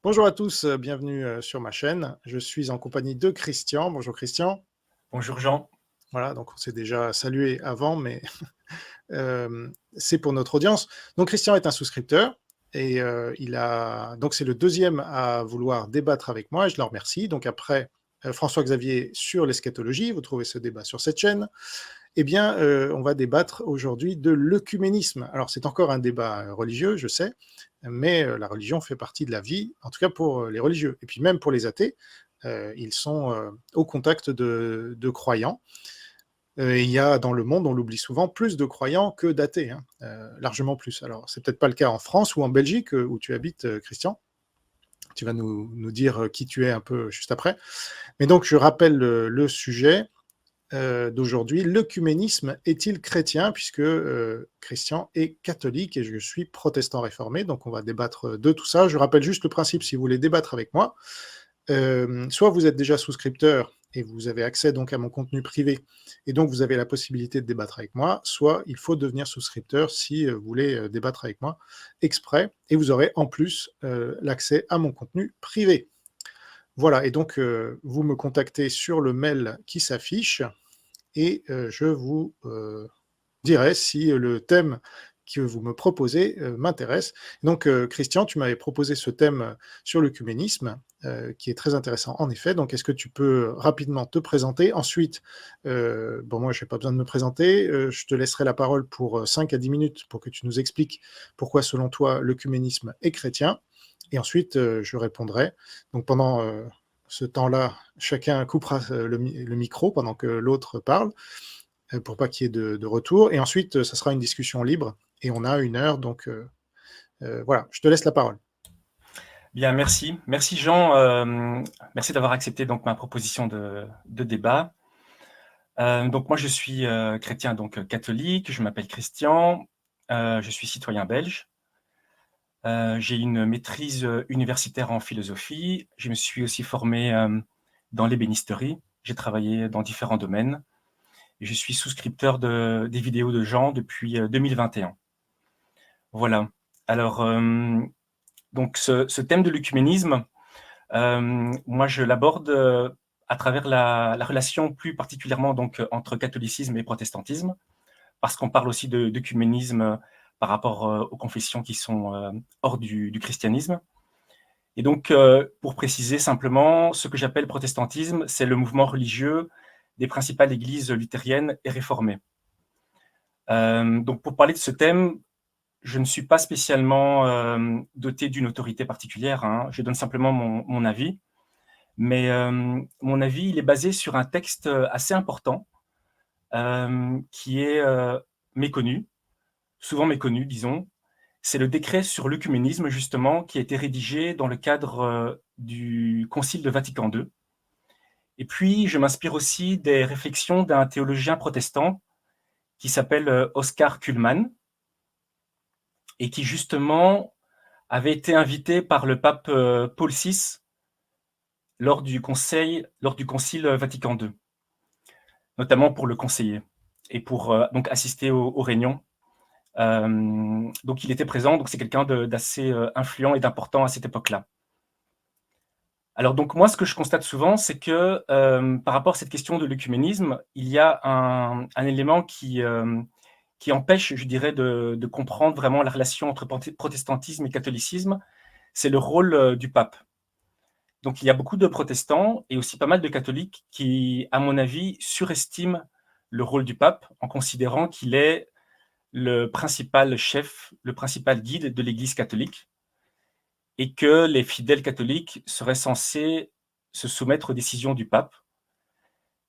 Bonjour à tous, bienvenue sur ma chaîne. Je suis en compagnie de Christian. Bonjour Christian. Bonjour Jean. Voilà, donc on s'est déjà salué avant, mais c'est pour notre audience. Donc Christian est un souscripteur et donc c'est le deuxième à vouloir débattre avec moi et je le remercie. Donc après François Xavier sur l'eschatologie, vous trouvez ce débat sur cette chaîne. Eh bien, on va débattre aujourd'hui de l'œcuménisme. Alors, c'est encore un débat religieux, je sais, mais la religion fait partie de la vie, en tout cas pour les religieux. Et puis même pour les athées, ils sont au contact de croyants. Il y a dans le monde, on l'oublie souvent, plus de croyants que d'athées, hein, largement plus. Alors, c'est peut-être pas le cas en France ou en Belgique, où tu habites, Christian. Tu vas nous dire qui tu es un peu juste après. Mais donc, je rappelle le sujet d'aujourd'hui. L'œcuménisme est-il chrétien? Puisque Christian est catholique et je suis protestant réformé, donc on va débattre de tout ça. Je rappelle juste le principe si vous voulez débattre avec moi. Soit vous êtes déjà souscripteur et vous avez accès donc à mon contenu privé, et donc vous avez la possibilité de débattre avec moi, soit il faut devenir souscripteur si vous voulez débattre avec moi exprès, et vous aurez en plus l'accès à mon contenu privé. Voilà, et donc vous me contactez sur le mail qui s'affiche, et je vous dirai si le thème que vous me proposez m'intéresse. Donc, Christian, tu m'avais proposé ce thème sur l'œcuménisme, qui est très intéressant en effet. Donc, est-ce que tu peux rapidement te présenter? Ensuite, bon, moi, je n'ai pas besoin de me présenter. Je te laisserai la parole pour 5 à 10 minutes pour que tu nous expliques pourquoi, selon toi, l'œcuménisme est chrétien. Et ensuite, je répondrai. Donc, pendant ce temps-là, chacun coupera le micro pendant que l'autre parle, pour pas qu'il y ait de retour. Et ensuite, ça sera une discussion libre et on a 1 heure. Donc voilà, je te laisse la parole. Bien, merci. Merci Jean. Merci d'avoir accepté donc ma proposition de débat. Donc moi je suis chrétien donc catholique. Je m'appelle Christian. Je suis citoyen belge. J'ai une maîtrise universitaire en philosophie. Je me suis aussi formé dans l'ébénisterie. J'ai travaillé dans différents domaines. Et je suis souscripteur des vidéos de Jean depuis 2021. Voilà. Alors donc ce thème de l'œcuménisme, moi je l'aborde à travers la relation plus particulièrement donc entre catholicisme et protestantisme, parce qu'on parle aussi d'œcuménisme par rapport aux confessions qui sont hors du christianisme. Et donc, pour préciser simplement, ce que j'appelle protestantisme, c'est le mouvement religieux des principales églises luthériennes et réformées. Donc, pour parler de ce thème, je ne suis pas spécialement doté d'une autorité particulière, hein. Je donne simplement mon avis. Mais mon avis, il est basé sur un texte assez important qui est méconnu, souvent méconnu, disons. C'est le décret sur l'œcuménisme, justement, qui a été rédigé dans le cadre du Concile de Vatican II. Et puis, je m'inspire aussi des réflexions d'un théologien protestant qui s'appelle Oscar Cullmann et qui, justement, avait été invité par le pape Paul VI lors du Concile Vatican II, notamment pour le conseiller et pour donc assister aux réunions. Donc il était présent, donc c'est quelqu'un d'assez influent et d'important à cette époque-là. Alors donc moi, ce que je constate souvent, c'est que par rapport à cette question de l'œcuménisme, il y a un élément qui empêche, je dirais, de comprendre vraiment la relation entre protestantisme et catholicisme, c'est le rôle du pape. Donc il y a beaucoup de protestants et aussi pas mal de catholiques qui, à mon avis, surestiment le rôle du pape en considérant qu'il est le principal chef, le principal guide de l'Église catholique et que les fidèles catholiques seraient censés se soumettre aux décisions du pape.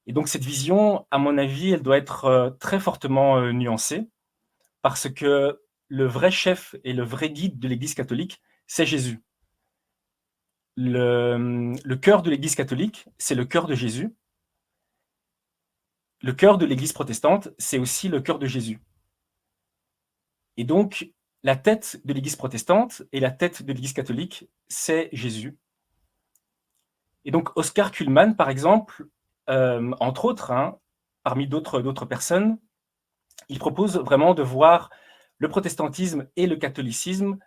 Et donc cette vision, à mon avis, elle doit être très fortement nuancée parce que le vrai chef et le vrai guide de l'Église catholique, c'est Jésus. Le cœur de l'Église catholique, c'est le cœur de Jésus. Le cœur de l'Église protestante, c'est aussi le cœur de Jésus. Et donc, la tête de l'Église protestante et la tête de l'Église catholique, c'est Jésus. Et donc, Oscar Cullmann, par exemple, entre autres, hein, parmi d'autres personnes, il propose vraiment de voir le protestantisme et le catholicisme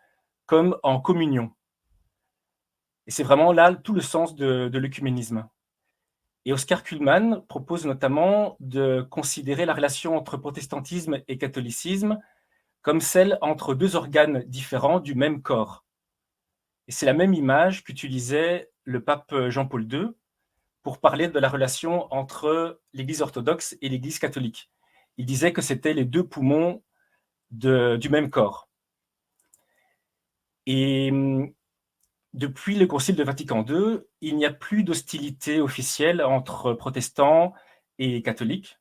comme en communion. c'est vraiment là tout le sens de l'œcuménisme. Et Oscar Cullmann propose notamment de considérer la relation entre protestantisme et catholicisme comme celle entre deux organes différents du même corps. Et c'est la même image qu'utilisait le pape Jean-Paul II pour parler de la relation entre l'Église orthodoxe et l'Église catholique. Il disait que c'était les deux poumons du même corps. Et depuis le Concile de Vatican II, il n'y a plus d'hostilité officielle entre protestants et catholiques.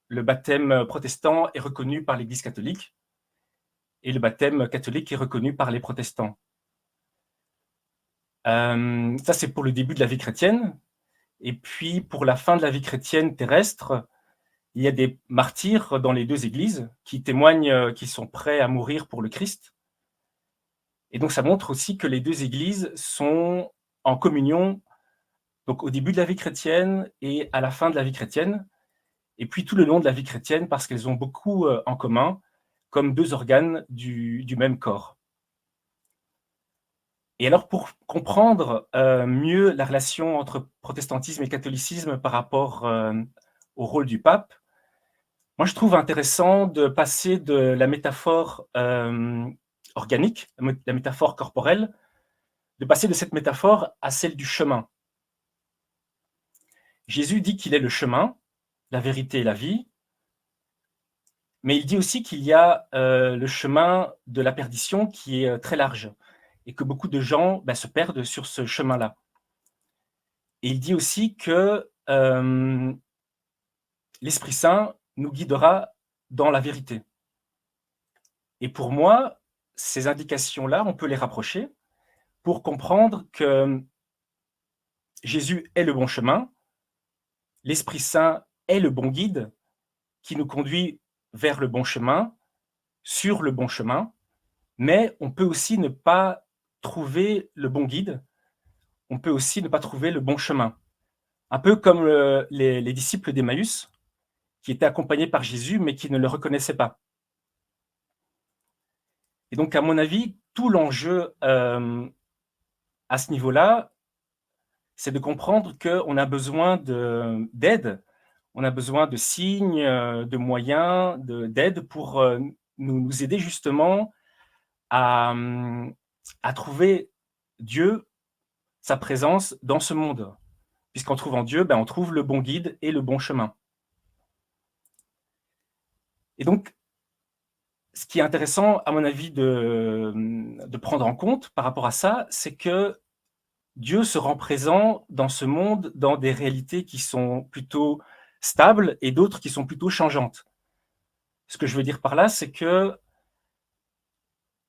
Le baptême protestant est reconnu par l'Église catholique et le baptême catholique est reconnu par les protestants. Ça, c'est pour le début de la vie chrétienne. Et puis, pour la fin de la vie chrétienne terrestre, il y a des martyrs dans les deux églises qui témoignent qu'ils sont prêts à mourir pour le Christ. Et donc, ça montre aussi que les deux églises sont en communion, donc au début de la vie chrétienne et à la fin de la vie chrétienne, et puis tout le long de la vie chrétienne, parce qu'elles ont beaucoup en commun, comme deux organes du même corps. Et alors, pour comprendre mieux la relation entre protestantisme et catholicisme par rapport au rôle du pape, moi, je trouve intéressant de passer de la métaphore organique, la métaphore corporelle, de passer de cette métaphore à celle du chemin. Jésus dit qu'il est le chemin, la vérité et la vie, mais il dit aussi qu'il y a le chemin de la perdition qui est très large et que beaucoup de gens se perdent sur ce chemin-là. Et il dit aussi que l'Esprit Saint nous guidera dans la vérité. Et pour moi, ces indications-là, on peut les rapprocher pour comprendre que Jésus est le bon chemin, l'Esprit Saint est le bon guide qui nous conduit vers le bon chemin, sur le bon chemin, mais on peut aussi ne pas trouver le bon guide, on peut aussi ne pas trouver le bon chemin. Un peu comme les disciples d'Emmaüs, qui étaient accompagnés par Jésus, mais qui ne le reconnaissaient pas. Et donc, à mon avis, tout l'enjeu à ce niveau-là, c'est de comprendre qu'on a besoin d'aide, on a besoin de signes, de moyens, d'aide pour nous aider justement à trouver Dieu, sa présence dans ce monde. Puisqu'en trouvant Dieu, on trouve le bon guide et le bon chemin. Et donc, ce qui est intéressant, à mon avis, de prendre en compte par rapport à ça, c'est que Dieu se rend présent dans ce monde dans des réalités qui sont plutôt stables et d'autres qui sont plutôt changeantes. Ce que je veux dire par là, c'est que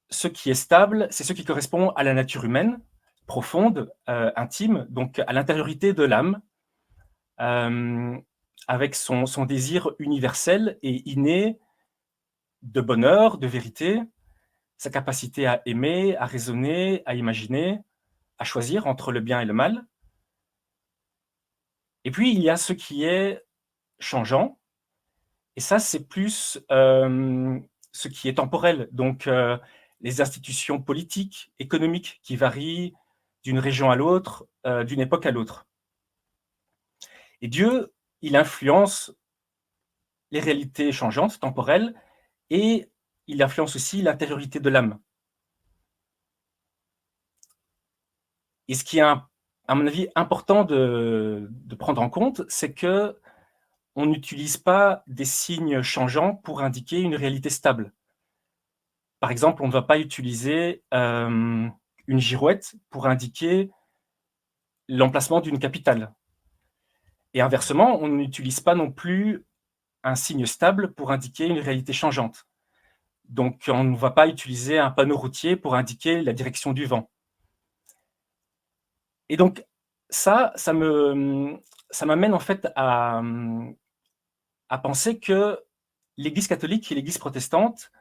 ce qui est stable, c'est ce qui correspond à la nature humaine, profonde, intime, donc à l'intériorité de l'âme, avec son désir universel et inné de bonheur, de vérité, sa capacité à aimer, à raisonner, à imaginer, à choisir entre le bien et le mal. Et puis, il y a ce qui est changeant, et ça, c'est plus ce qui est temporel, donc les institutions politiques, économiques qui varient d'une région à l'autre, d'une époque à l'autre. Et Dieu, il influence les réalités changeantes, temporelles, et il influence aussi l'intériorité de l'âme. Et ce qui est, à mon avis, important de prendre en compte, c'est que on n'utilise pas des signes changeants pour indiquer une réalité stable. Par exemple, on ne va pas utiliser une girouette pour indiquer l'emplacement d'une capitale. Et inversement, on n'utilise pas non plus un signe stable pour indiquer une réalité changeante. Donc, on ne va pas utiliser un panneau routier pour indiquer la direction du vent. Et donc, ça m'amène en fait à penser que l'Église catholique et l'Église protestante,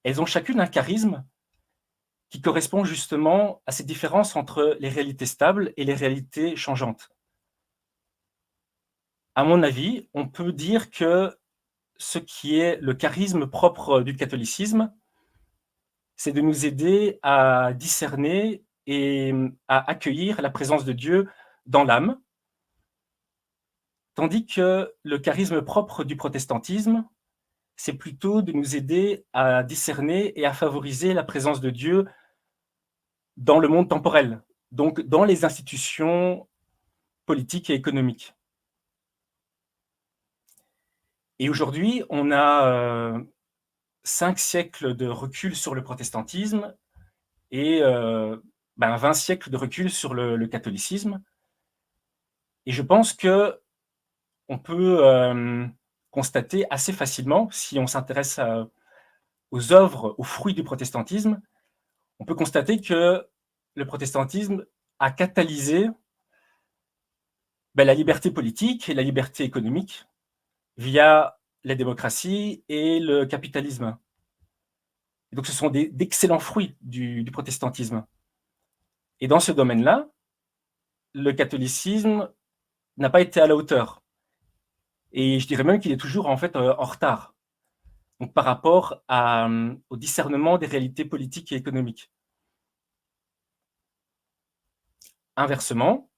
elles ont chacune un charisme qui correspond justement à ces différences entre les réalités stables et les réalités changeantes. À mon avis, on peut dire que ce qui est le charisme propre du catholicisme, c'est de nous aider à discerner et à accueillir la présence de Dieu dans l'âme, tandis que le charisme propre du protestantisme, c'est plutôt de nous aider à discerner et à favoriser la présence de Dieu dans le monde temporel, donc dans les institutions politiques et économiques. Et aujourd'hui, on a 5 siècles de recul sur le protestantisme et 20 siècles de recul sur le catholicisme. Et je pense que on peut constater assez facilement, si on s'intéresse aux œuvres, aux fruits du protestantisme, on peut constater que le protestantisme a catalysé la liberté politique et la liberté économique via la démocratie et le capitalisme. Et donc ce sont d'excellents fruits du protestantisme. Et dans ce domaine-là, le catholicisme n'a pas été à la hauteur. Et je dirais même qu'il est toujours en fait en retard, donc par rapport au discernement des réalités politiques et économiques. Inversement,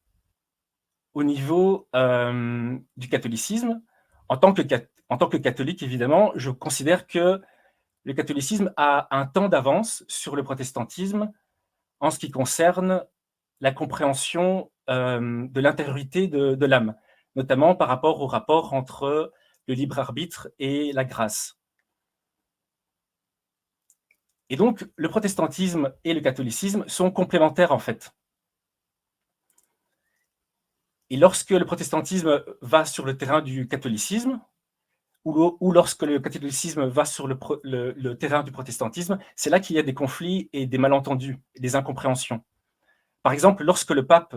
au niveau du catholicisme, en tant que catholique, évidemment, je considère que le catholicisme a un temps d'avance sur le protestantisme en ce qui concerne la compréhension de l'intériorité de l'âme, notamment par rapport au rapport entre le libre arbitre et la grâce. Et donc, le protestantisme et le catholicisme sont complémentaires en fait. Et lorsque le protestantisme va sur le terrain du catholicisme, ou lorsque le catholicisme va sur le terrain du protestantisme, c'est là qu'il y a des conflits et des malentendus, des incompréhensions. Par exemple, lorsque le pape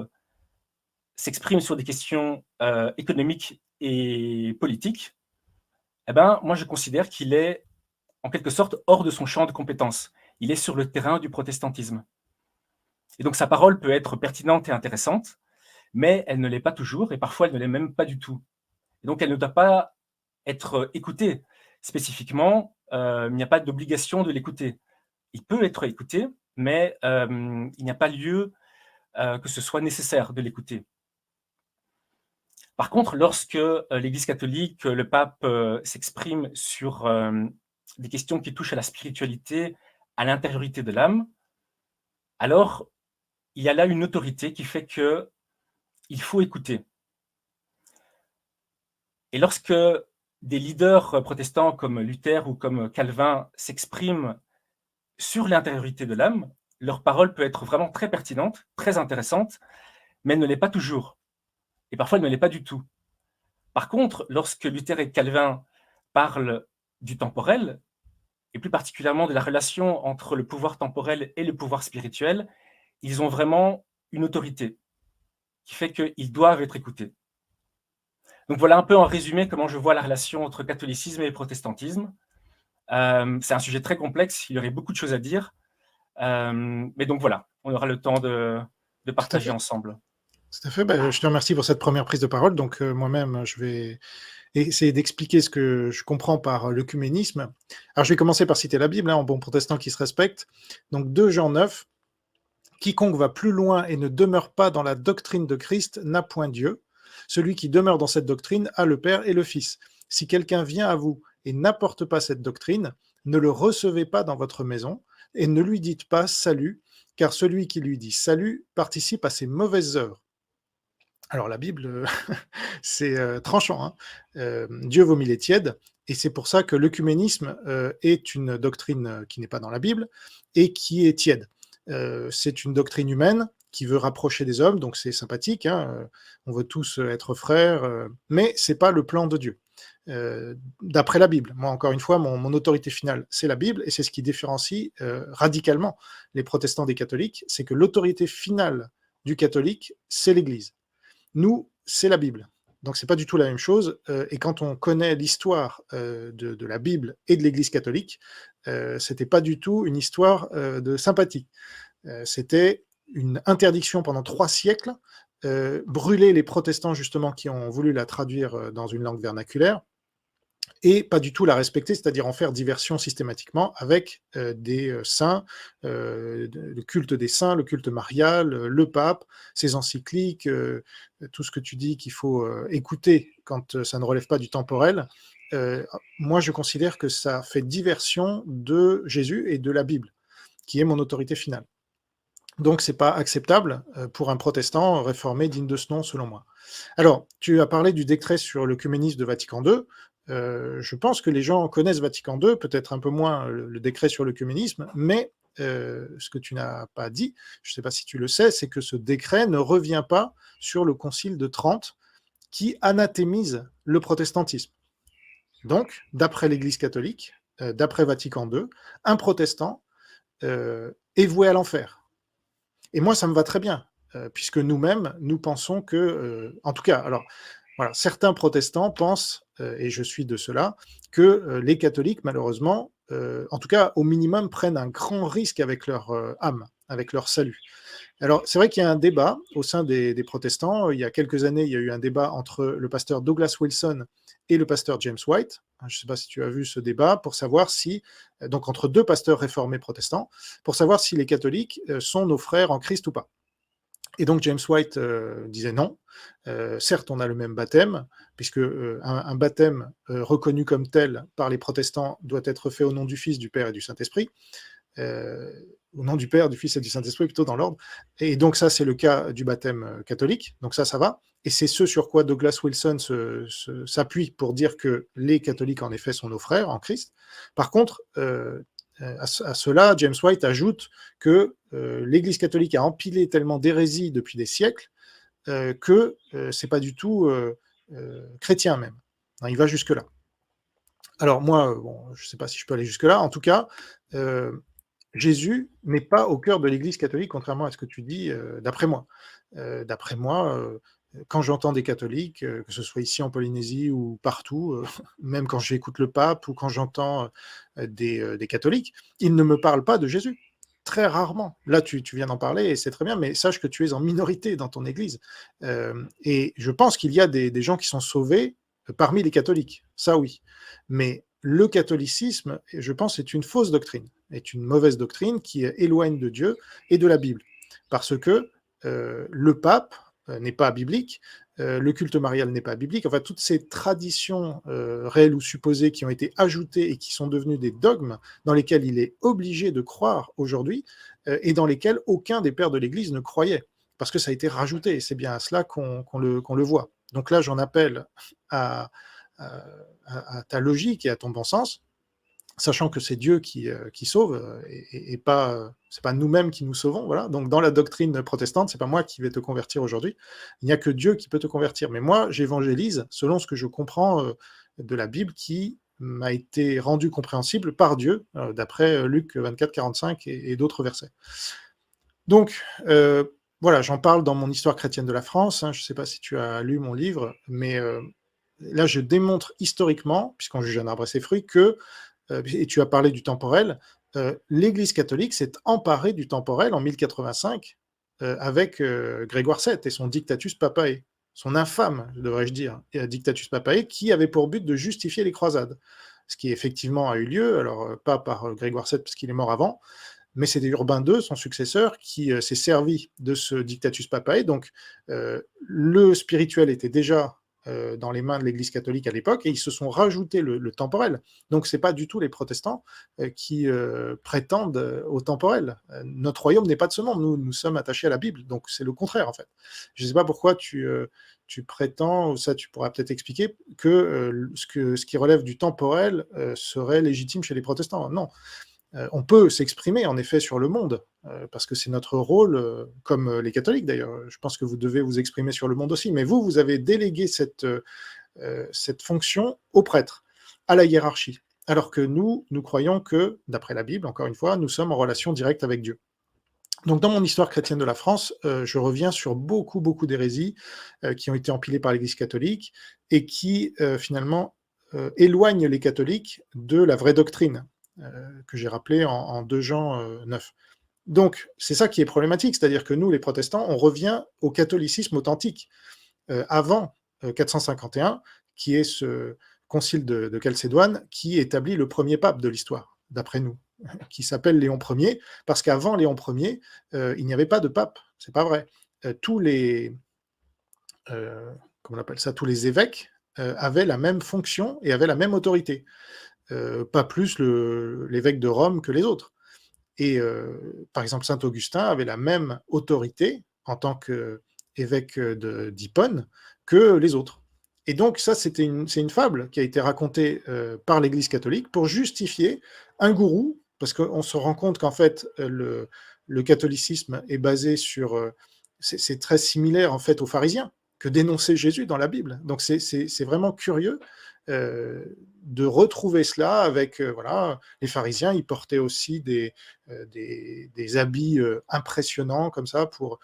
s'exprime sur des questions économiques et politiques, moi je considère qu'il est en quelque sorte hors de son champ de compétences. Il est sur le terrain du protestantisme. Et donc sa parole peut être pertinente et intéressante, mais elle ne l'est pas toujours, et parfois elle ne l'est même pas du tout. Et donc elle ne doit pas être écoutée spécifiquement, il n'y a pas d'obligation de l'écouter. Il peut être écouté, mais il n'y a pas lieu que ce soit nécessaire de l'écouter. Par contre, lorsque l'Église catholique, le pape s'exprime sur des questions qui touchent à la spiritualité, à l'intériorité de l'âme, alors il y a là une autorité qui fait qu'il faut écouter. Et lorsque des leaders protestants comme Luther ou comme Calvin s'expriment sur l'intériorité de l'âme, leur parole peut être vraiment très pertinente, très intéressante, mais elle ne l'est pas toujours. Et parfois, elle ne l'est pas du tout. Par contre, lorsque Luther et Calvin parlent du temporel, et plus particulièrement de la relation entre le pouvoir temporel et le pouvoir spirituel, ils ont vraiment une autorité qui fait qu'ils doivent être écoutés. Donc voilà un peu en résumé comment je vois la relation entre catholicisme et protestantisme. C'est un sujet très complexe, il y aurait beaucoup de choses à dire. Mais donc voilà, on aura le temps de partager ensemble. Tout à fait. Je te remercie pour cette première prise de parole. Donc moi-même, je vais essayer d'expliquer ce que je comprends par l'œcuménisme. Alors je vais commencer par citer la Bible, en bon protestant qui se respecte. Donc 2 Jean 9, quiconque va plus loin et ne demeure pas dans la doctrine de Christ n'a point Dieu. Celui qui demeure dans cette doctrine a le Père et le Fils. Si quelqu'un vient à vous et n'apporte pas cette doctrine, ne le recevez pas dans votre maison et ne lui dites pas salut, car celui qui lui dit salut participe à ses mauvaises œuvres. Alors la Bible, c'est tranchant. Dieu vomit les tièdes, et c'est pour ça que l'œcuménisme est une doctrine qui n'est pas dans la Bible et qui est tiède. C'est une doctrine humaine qui veut rapprocher des hommes, donc c'est sympathique, on veut tous être frères, mais c'est pas le plan de Dieu. D'après la Bible. Moi, encore une fois, mon autorité finale, c'est la Bible, et c'est ce qui différencie radicalement les protestants des catholiques, c'est que l'autorité finale du catholique, c'est l'Église. Nous, c'est la Bible. Donc, c'est pas du tout la même chose. Et quand on connaît l'histoire de la Bible et de l'Église catholique, c'était pas du tout une histoire de sympathie. C'était une interdiction pendant 3 siècles, brûler les protestants justement qui ont voulu la traduire dans une langue vernaculaire. et pas du tout la respecter, c'est-à-dire en faire diversion systématiquement avec des saints, le culte des saints, le culte marial, le pape, ses encycliques, tout ce que tu dis qu'il faut écouter quand ça ne relève pas du temporel. Moi, je considère que ça fait diversion de Jésus et de la Bible, qui est mon autorité finale. Donc, c'est pas acceptable pour un protestant réformé digne de ce nom, selon moi. Alors, tu as parlé du décret sur l'œcuménisme de Vatican II. Je pense que les gens connaissent Vatican II, peut-être un peu moins le décret sur l'œcuménisme, mais ce que tu n'as pas dit, je ne sais pas si tu le sais, c'est que ce décret ne revient pas sur le Concile de Trente qui anathémise le protestantisme. Donc, d'après l'Église catholique, d'après Vatican II, un protestant est voué à l'enfer. Et moi, ça me va très bien, puisque nous-mêmes, nous pensons que, en tout cas, alors, voilà, certains protestants pensent, et je suis de ceux-là, que les catholiques, malheureusement, en tout cas, au minimum, prennent un grand risque avec leur âme, avec leur salut. Alors, c'est vrai qu'il y a un débat au sein des protestants. Il y a quelques années, il y a eu un débat entre le pasteur Douglas Wilson et le pasteur James White. Je ne sais pas si tu as vu ce débat, pour savoir si, donc entre deux pasteurs réformés protestants, pour savoir si les catholiques sont nos frères en Christ ou pas. Et donc James White disait non. Certes, on a le même baptême, puisque un baptême reconnu comme tel par les protestants doit être fait au nom du Fils, du Père et du Saint-Esprit. Au nom du Père, du Fils et du Saint-Esprit, plutôt dans l'ordre. Et donc ça, c'est le cas du baptême catholique, donc ça va. Et c'est ce sur quoi Douglas Wilson s'appuie pour dire que les catholiques, en effet, sont nos frères en Christ. Par contre, à cela, James White ajoute que l'Église catholique a empilé tellement d'hérésies depuis des siècles que c'est pas du tout chrétien même. Non, il va jusque-là. Alors moi, bon, je ne sais pas si je peux aller jusque-là. En tout cas, Jésus n'est pas au cœur de l'Église catholique, contrairement à ce que tu dis, d'après moi. D'après moi, quand j'entends des catholiques, que ce soit ici en Polynésie ou partout, même quand j'écoute le pape ou quand j'entends des catholiques, ils ne me parlent pas de Jésus. Très rarement. Là, tu viens d'en parler et c'est très bien, mais sache que tu es en minorité dans ton Église. Et je pense qu'il y a des gens qui sont sauvés parmi les catholiques. Ça, oui. Mais le catholicisme, je pense, est une fausse doctrine, est une mauvaise doctrine qui éloigne de Dieu et de la Bible. Parce que le pape n'est pas biblique, le culte marial n'est pas biblique, enfin toutes ces traditions réelles ou supposées qui ont été ajoutées et qui sont devenues des dogmes dans lesquels il est obligé de croire aujourd'hui et dans lesquels aucun des pères de l'Église ne croyait, parce que ça a été rajouté, et c'est bien à cela qu'on le voit. Donc là, j'en appelle à ta logique et à ton bon sens, sachant que c'est Dieu qui sauve et pas, c'est pas nous-mêmes qui nous sauvons, voilà. Donc dans la doctrine protestante, c'est pas moi qui vais te convertir aujourd'hui. Il n'y a que Dieu qui peut te convertir. Mais moi, j'évangélise selon ce que je comprends de la Bible qui m'a été rendue compréhensible par Dieu, d'après Luc 24, 45 et d'autres versets. Donc, voilà, j'en parle dans mon Histoire chrétienne de la France. Hein, je ne sais pas si tu as lu mon livre, mais là, je démontre historiquement, puisqu'on juge un arbre à ses fruits, que, et tu as parlé du temporel, l'Église catholique s'est emparée du temporel en 1085 avec Grégoire VII et son Dictatus Papae, son infâme, devrais-je dire, Dictatus Papae, qui avait pour but de justifier les croisades. Ce qui effectivement a eu lieu, alors pas par Grégoire VII, parce qu'il est mort avant, mais c'était Urbain II, son successeur, qui s'est servi de ce Dictatus Papae. Donc, le spirituel était déjà dans les mains de l'Église catholique à l'époque, et ils se sont rajoutés le temporel. Donc, ce n'est pas du tout les protestants qui prétendent au temporel. Notre royaume n'est pas de ce monde, nous sommes attachés à la Bible, donc c'est le contraire, en fait. Je ne sais pas pourquoi tu prétends, ou ça tu pourras peut-être expliquer, que ce qui relève du temporel serait légitime chez les protestants. Non. On peut s'exprimer en effet sur le monde, parce que c'est notre rôle, comme les catholiques d'ailleurs. Je pense que vous devez vous exprimer sur le monde aussi, mais vous avez délégué cette fonction aux prêtres, à la hiérarchie, alors que nous croyons que, d'après la Bible, encore une fois, nous sommes en relation directe avec Dieu. Donc dans mon Histoire chrétienne de la France, je reviens sur beaucoup d'hérésies qui ont été empilées par l'Église catholique et qui finalement éloignent les catholiques de la vraie doctrine, que j'ai rappelé en 2 Jean 9. Donc, c'est ça qui est problématique, c'est-à-dire que nous, les protestants, on revient au catholicisme authentique, avant 451, qui est ce concile de Chalcédoine qui établit le premier pape de l'histoire, d'après nous, qui s'appelle Léon Ier, parce qu'avant Léon Ier, il n'y avait pas de pape, c'est pas vrai. Tous les, comment on appelle ça, tous les évêques avaient la même fonction et avaient la même autorité, pas plus l'évêque de Rome que les autres. Et par exemple, saint Augustin avait la même autorité en tant qu'évêque d'Hippone que les autres. Et donc ça, c'est une fable qui a été racontée par l'Église catholique pour justifier un gourou, parce qu'on se rend compte qu'en fait, le catholicisme est basé sur... c'est très similaire en fait aux pharisiens que dénonçait Jésus dans la Bible. Donc c'est vraiment curieux de retrouver cela avec voilà, les pharisiens, ils portaient aussi des habits impressionnants comme ça, pour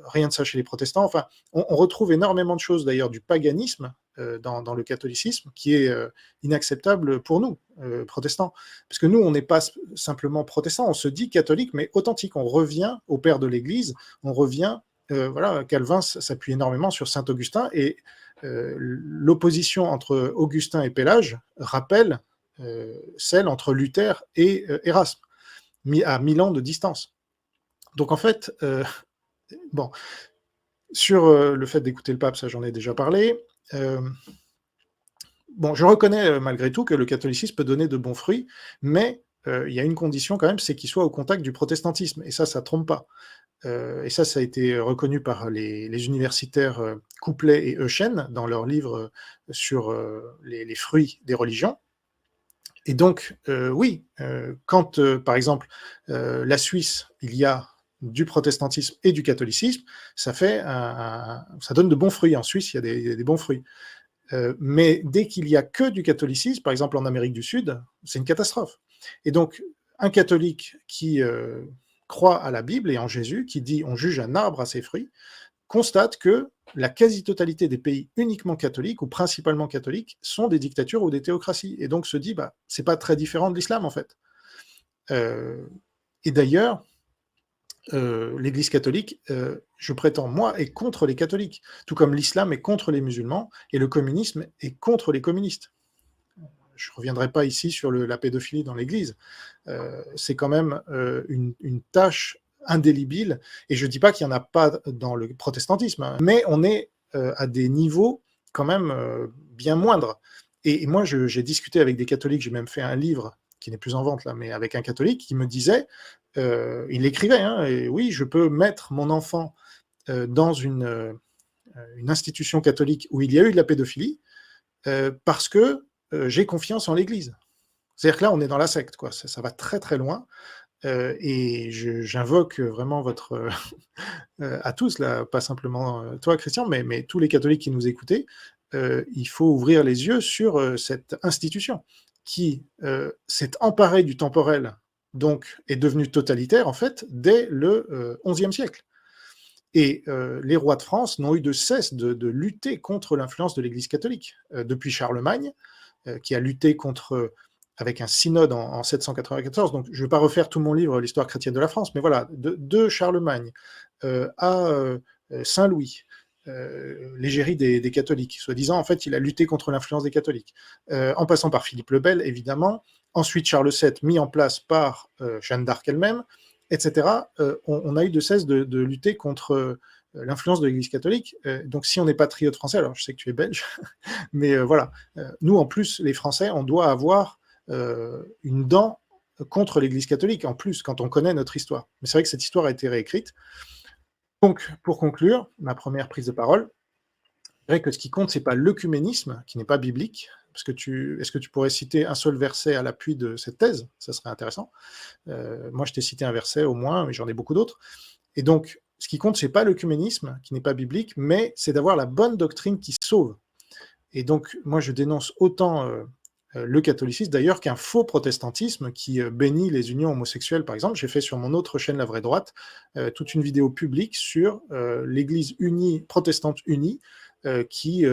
rien de ça chez les protestants. Enfin, on retrouve énormément de choses d'ailleurs du paganisme dans le catholicisme qui est inacceptable pour nous, protestants. Parce que nous, on n'est pas simplement protestants, on se dit catholique, mais authentique. On revient au père de l'Église, on revient... voilà, Calvin s'appuie énormément sur saint Augustin, et l'opposition entre Augustin et Pélage rappelle celle entre Luther et Érasme, à 1000 ans de distance. Donc en fait, bon, sur le fait d'écouter le pape, ça j'en ai déjà parlé. Bon, je reconnais malgré tout que le catholicisme peut donner de bons fruits, mais il y a une condition quand même, c'est qu'il soit au contact du protestantisme, et ça trompe pas. Et ça a été reconnu par les universitaires Couplet et Euchen dans leur livre sur les fruits des religions. Et donc, oui, quand, par exemple, la Suisse, il y a du protestantisme et du catholicisme, ça donne de bons fruits. En Suisse, il y a des bons fruits. Mais dès qu'il y a que du catholicisme, par exemple en Amérique du Sud, c'est une catastrophe. Et donc, un catholique qui croit à la Bible et en Jésus, qui dit « on juge un arbre à ses fruits », constate que la quasi-totalité des pays uniquement catholiques ou principalement catholiques sont des dictatures ou des théocraties, et donc se dit bah, c'est pas très différent de l'islam en fait. Et d'ailleurs, l'Église catholique, je prétends, moi, est contre les catholiques, tout comme l'islam est contre les musulmans et le communisme est contre les communistes. Je ne reviendrai pas ici sur la pédophilie dans l'Église. C'est quand même une tâche indélébile, et je ne dis pas qu'il n'y en a pas dans le protestantisme, hein, mais on est à des niveaux quand même bien moindres. Et moi, j'ai discuté avec des catholiques, j'ai même fait un livre qui n'est plus en vente là, mais avec un catholique qui me disait, il écrivait, hein, et oui, je peux mettre mon enfant dans une institution catholique où il y a eu de la pédophilie, parce que j'ai confiance en l'Église. C'est-à-dire que là, on est dans la secte, quoi. Ça va très très loin. Et j'invoque vraiment votre... à tous, là, pas simplement toi, Christian, mais tous les catholiques qui nous écoutez, il faut ouvrir les yeux sur cette institution qui s'est emparée du temporel, donc est devenue totalitaire, en fait, dès le XIe siècle. Et les rois de France n'ont eu de cesse de lutter contre l'influence de l'Église catholique. Depuis Charlemagne, qui a lutté contre... avec un synode en 794, donc je ne vais pas refaire tout mon livre, l'histoire chrétienne de la France, mais voilà, de Charlemagne à Saint-Louis, l'égérie des catholiques, soi-disant, en fait, il a lutté contre l'influence des catholiques, en passant par Philippe le Bel, évidemment, ensuite Charles VII, mis en place par Jeanne d'Arc elle-même, etc. On a eu de cesse de lutter contre l'influence de l'Église catholique. Donc si on est patriote français, alors je sais que tu es belge, mais voilà, nous, en plus, les Français, on doit avoir une dent contre l'Église catholique, en plus, quand on connaît notre histoire. Mais c'est vrai que cette histoire a été réécrite. Donc, pour conclure, ma première prise de parole, je dirais que ce qui compte, c'est pas l'œcuménisme, qui n'est pas biblique, parce que est-ce que tu pourrais citer un seul verset à l'appui de cette thèse? Ça serait intéressant. Moi, je t'ai cité un verset au moins, mais j'en ai beaucoup d'autres. Et donc, ce qui compte, c'est pas l'œcuménisme, qui n'est pas biblique, mais c'est d'avoir la bonne doctrine qui sauve. Et donc, moi, je dénonce autant le catholicisme, d'ailleurs, qu'un faux protestantisme qui bénit les unions homosexuelles, par exemple. J'ai fait sur mon autre chaîne, La Vraie Droite, toute une vidéo publique sur l'Église unie, protestante unie, qui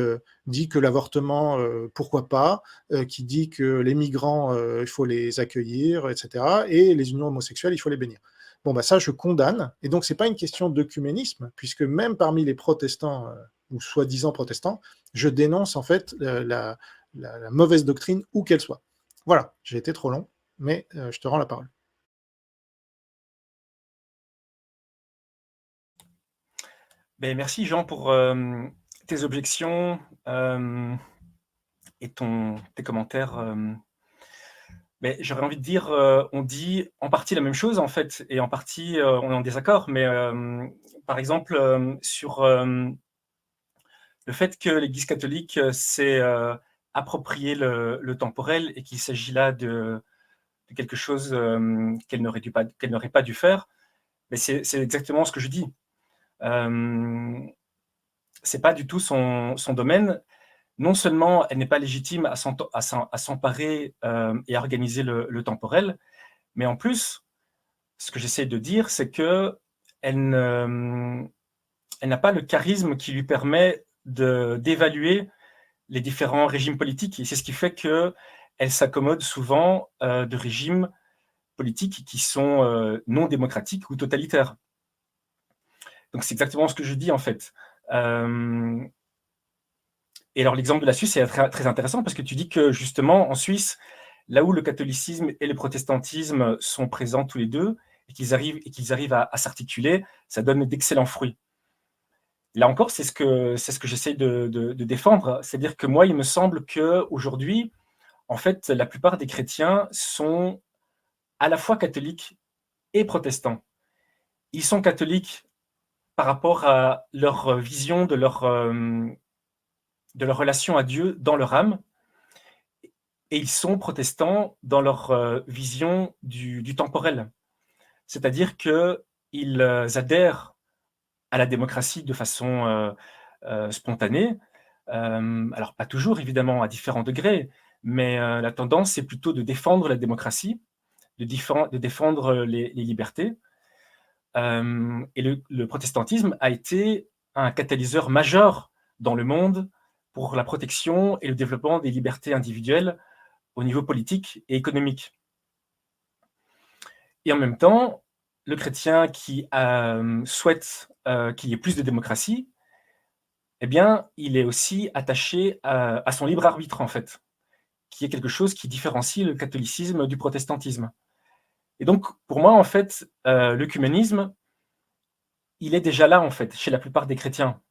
dit que l'avortement, pourquoi pas, qui dit que les migrants, il faut les accueillir, etc., et les unions homosexuelles, il faut les bénir. Bon, bah ça, je condamne, et donc c'est pas une question d'œcuménisme, puisque même parmi les protestants, ou soi-disant protestants, je dénonce en fait la mauvaise doctrine, où qu'elle soit. Voilà, j'ai été trop long, mais je te rends la parole. Ben, merci Jean pour tes objections et tes commentaires. Mais j'aurais envie de dire, on dit en partie la même chose en fait, et en partie on est en désaccord. Mais par exemple, sur le fait que l'Église catholique s'est approprié le temporel et qu'il s'agit là de quelque chose qu'elle n'aurait pas dû faire, mais c'est exactement ce que je dis. C'est pas du tout son domaine. Non seulement elle n'est pas légitime à s'emparer et à organiser le temporel, mais en plus, ce que j'essaie de dire, c'est que elle n'a pas le charisme qui lui permet d'évaluer les différents régimes politiques. Et c'est ce qui fait qu'elle s'accommode souvent de régimes politiques qui sont non démocratiques ou totalitaires. Donc c'est exactement ce que je dis en fait. Et alors l'exemple de la Suisse est très, très intéressant parce que tu dis que justement en Suisse, là où le catholicisme et le protestantisme sont présents tous les deux et qu'ils arrivent à s'articuler, ça donne d'excellents fruits. Là encore, c'est ce que j'essaie de défendre. C'est-à-dire que moi, il me semble qu'aujourd'hui, en fait, la plupart des chrétiens sont à la fois catholiques et protestants. Ils sont catholiques par rapport à leur vision de leur relation à Dieu dans leur âme, et ils sont protestants dans leur vision du temporel. C'est-à-dire qu'ils adhèrent à la démocratie de façon spontanée. Alors pas toujours, évidemment, à différents degrés, mais la tendance, c'est plutôt de défendre la démocratie, de défendre les libertés. Et le protestantisme a été un catalyseur majeur dans le monde pour la protection et le développement des libertés individuelles au niveau politique et économique. Et en même temps, le chrétien qui souhaite qu'il y ait plus de démocratie, eh bien, il est aussi attaché à son libre arbitre, en fait, qui est quelque chose qui différencie le catholicisme du protestantisme. Et donc, pour moi, en fait, l'œcuménisme, il est déjà là, en fait, chez la plupart des chrétiens.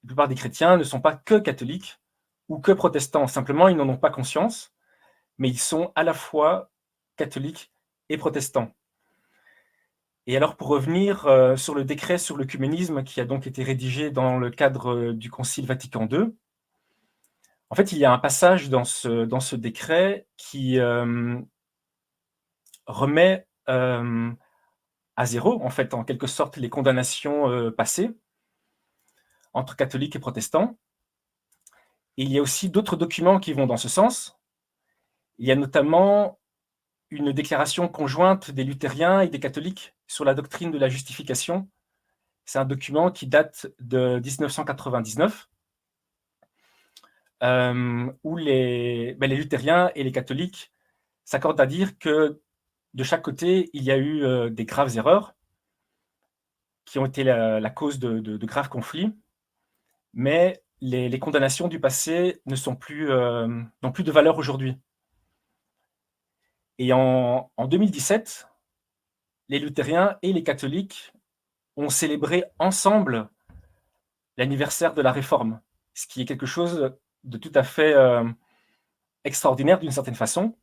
La plupart des chrétiens ne sont pas que catholiques ou que protestants. Simplement, ils n'en ont pas conscience, mais ils sont à la fois catholiques et protestants. Et alors, pour revenir sur le décret sur l'œcuménisme qui a donc été rédigé dans le cadre du Concile Vatican II, en fait, il y a un passage dans ce décret qui remet à zéro, en fait, en quelque sorte, les condamnations passées entre catholiques et protestants. Et il y a aussi d'autres documents qui vont dans ce sens. Il y a notamment une déclaration conjointe des luthériens et des catholiques sur la doctrine de la justification. C'est un document qui date de 1999, où les luthériens et les catholiques s'accordent à dire que de chaque côté, il y a eu des graves erreurs qui ont été la cause de graves conflits, mais les condamnations du passé n'ont plus de valeur aujourd'hui. Et en 2017, les luthériens et les catholiques ont célébré ensemble l'anniversaire de la Réforme, ce qui est quelque chose de tout à fait extraordinaire d'une certaine façon.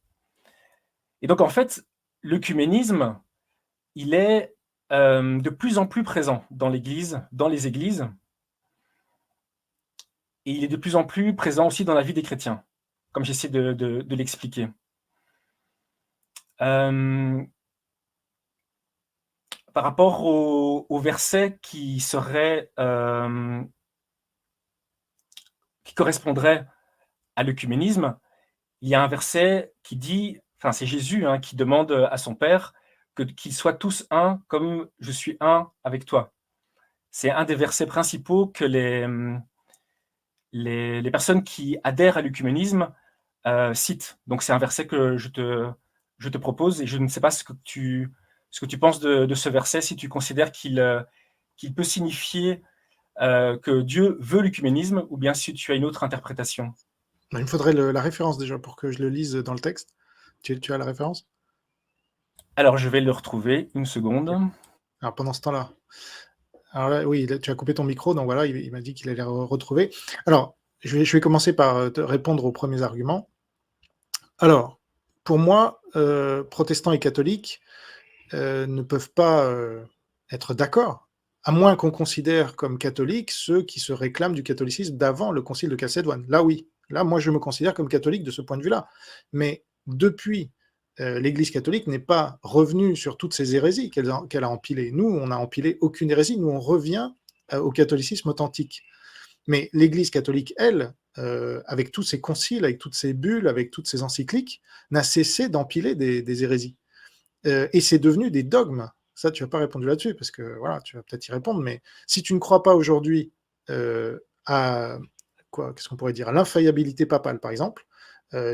Et donc, en fait, l'œcuménisme, il est de plus en plus présent dans l'Église, dans les églises, et il est de plus en plus présent aussi dans la vie des chrétiens, comme j'essaie de l'expliquer. Par rapport au verset qui correspondrait à l'œcuménisme, il y a un verset qui dit, enfin c'est Jésus qui demande à son Père qu'ils soient tous un comme je suis un avec toi. C'est un des versets principaux que les personnes qui adhèrent à l'œcuménisme citent. Donc c'est un verset que je te propose, et je ne sais pas ce que tu penses de ce verset, si tu considères qu'il peut signifier que Dieu veut l'œcuménisme, ou bien si tu as une autre interprétation. Il me faudrait la référence déjà pour que je le lise dans le texte. Tu as la référence? Alors, je vais le retrouver, une seconde. Alors pendant ce temps-là, alors là, oui, là, tu as coupé ton micro, donc voilà, il m'a dit qu'il allait retrouver. Alors, je vais commencer par te répondre aux premiers arguments. Alors, pour moi, protestants et catholiques ne peuvent pas être d'accord, à moins qu'on considère comme catholiques ceux qui se réclament du catholicisme d'avant le concile de Chalcédoine. Là, oui. Là, moi, je me considère comme catholique de ce point de vue-là. Mais depuis, l'Église catholique n'est pas revenue sur toutes ces hérésies qu'elle a empilées. Nous, on n'a empilé aucune hérésie. Nous, on revient au catholicisme authentique. Mais l'Église catholique, elle, avec tous ses conciles, avec toutes ses bulles, avec toutes ses encycliques, n'a cessé d'empiler des hérésies. Et c'est devenu des dogmes. Ça, tu n'as pas répondu là-dessus, parce que voilà, tu vas peut-être y répondre, mais si tu ne crois pas aujourd'hui à qu'est-ce qu'on pourrait dire, à l'infaillibilité papale, par exemple,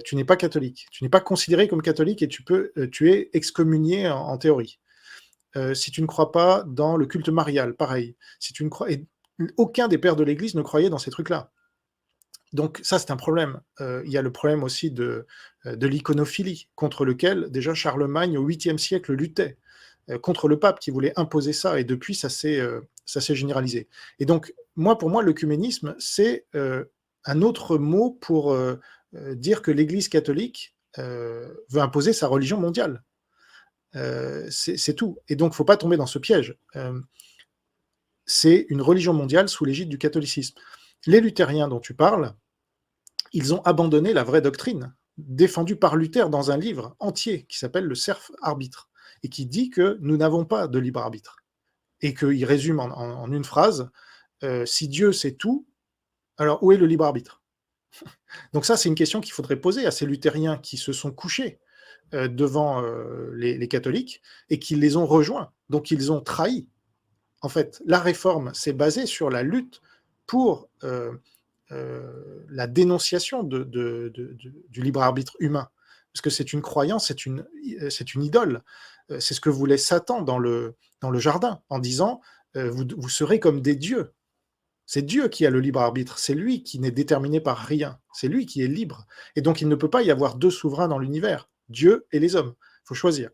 tu n'es pas catholique. Tu n'es pas considéré comme catholique et tu es excommunié en théorie. Si tu ne crois pas dans le culte marial, pareil. Si tu ne crois, et aucun des pères de l'Église ne croyait dans ces trucs-là. Donc ça, c'est un problème. Il y a le problème aussi de l'iconophilie, contre lequel déjà Charlemagne au 8e siècle luttait, contre le pape qui voulait imposer ça, et depuis, ça s'est généralisé. Et donc, pour moi, l'œcuménisme, c'est un autre mot pour dire que l'Église catholique veut imposer sa religion mondiale. C'est tout. Et donc, il ne faut pas tomber dans ce piège. C'est une religion mondiale sous l'égide du catholicisme. Les luthériens dont tu parles, ils ont abandonné la vraie doctrine, défendue par Luther dans un livre entier qui s'appelle le Serf Arbitre, et qui dit que nous n'avons pas de libre arbitre. Et qu'il résume en une phrase, si Dieu sait tout, alors où est le libre arbitre? Donc ça, c'est une question qu'il faudrait poser à ces luthériens qui se sont couchés devant les catholiques et qui les ont rejoints. Donc ils ont trahi. En fait, la réforme s'est basée sur la lutte pour la dénonciation du libre arbitre humain. Parce que c'est une croyance, c'est une idole. C'est ce que voulait Satan dans le jardin, en disant vous serez comme des dieux. C'est Dieu qui a le libre arbitre, c'est lui qui n'est déterminé par rien, c'est lui qui est libre. Et donc il ne peut pas y avoir deux souverains dans l'univers, Dieu et les hommes. Il faut choisir.